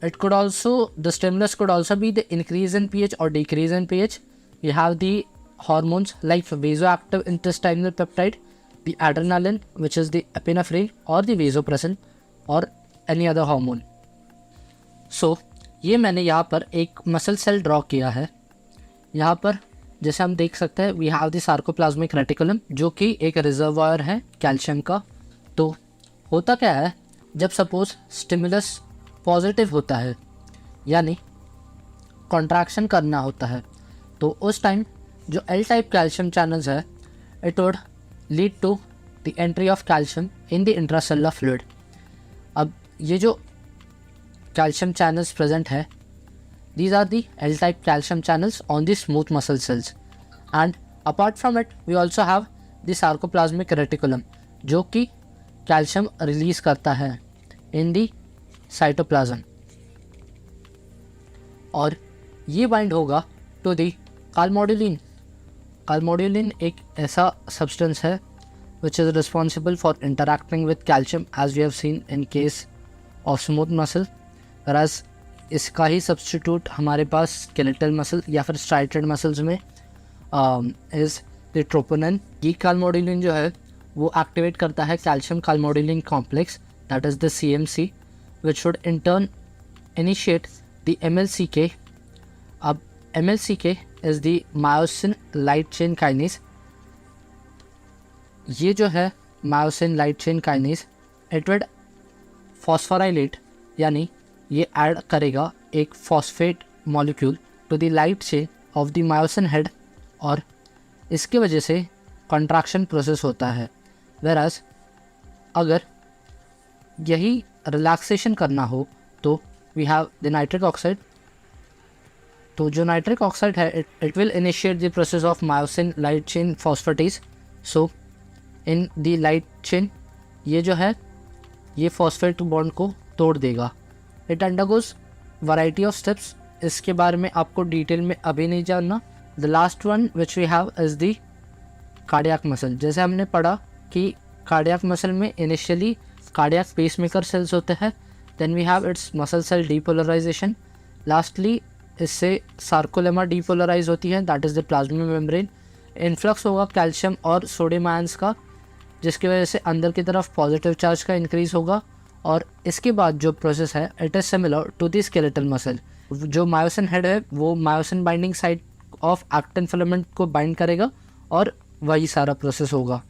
It could also, the stimulus could also be the increase in pH or decrease in pH. We have the hormones like vasoactive intestinal peptide, the adrenaline which is the epinephrine or the vasopressin or any other hormone. So ये मैंने यहाँ पर एक muscle cell draw किया है. यहाँ पर जैसे हम देख सकते हैं we have the sarcoplasmic reticulum जो कि एक रिजर्वायर है कैल्शियम का. तो होता क्या है, जब सपोज स्टिमुलस पॉजिटिव होता है यानी कॉन्ट्रैक्शन करना होता है, तो उस टाइम जो L टाइप कैल्शियम चैनल्स है it would lead to the entry of calcium in the intracellular fluid. अब ये जो कैल्शियम चैनल्स प्रेजेंट है These are the L-type calcium channels on the smooth muscle cells. And apart from it, we also have the sarcoplasmic reticulum, जो कि calcium release करता है in the cytoplasm, और ये बाइंड होगा टू दी कालमोडुलिन. कालमोडुलिन एक ऐसा सब्सटेंस है which is responsible for interacting with calcium as we have seen in case of smooth muscle, whereas इसका ही सब्सटीट्यूट हमारे पास स्केलेटल मसल या फिर स्ट्राइटेड मसल्स में इज़ द ट्रोपोनिन. ये कालमोडुलिन जो है वो एक्टिवेट करता है calcium calmodulin complex, that is the CMC, which should in turn initiate the MLCK. अब MLCK is the myosin light chain kinase. ये जो है myosin light chain kinase, it would phosphorylate, यानी ये ऐड करेगा एक phosphate molecule to the light chain of the myosin head, और इसके वजह से कंट्रैक्शन प्रोसेस होता है. वेराज अगर यही रिलैक्सेशन करना हो तो we have the nitric oxide. तो जो नाइट्रिक ऑक्साइड है it will initiate the process of myosin light chain phosphatase. So in the light chain ये जो है ये फॉस्फेट बॉन्ड को तोड़ देगा. It undergoes variety of steps, इसके बारे में आपको डिटेल में अभी नहीं जानना. The last one which we have is the cardiac muscle. जैसे हमने पढ़ा कि कार्डियक मसल में इनिशियली कार्डियक पेसमेकर सेल्स होते हैं, then we have its muscle cell depolarization. Lastly इससे सार्कोलेमा डीपोलराइज होती है, that is the plasma membrane. Influx होगा कैल्शियम और सोडियम आयंस का, जिसकी वजह से अंदर की तरफ पॉजिटिव चार्ज का इंक्रीज होगा. और इसके बाद जो प्रोसेस है it is similar to the skeletal muscle. जो मायोसिन हेड है वो myosin binding site of actin filament को बाइंड करेगा और वही सारा प्रोसेस होगा.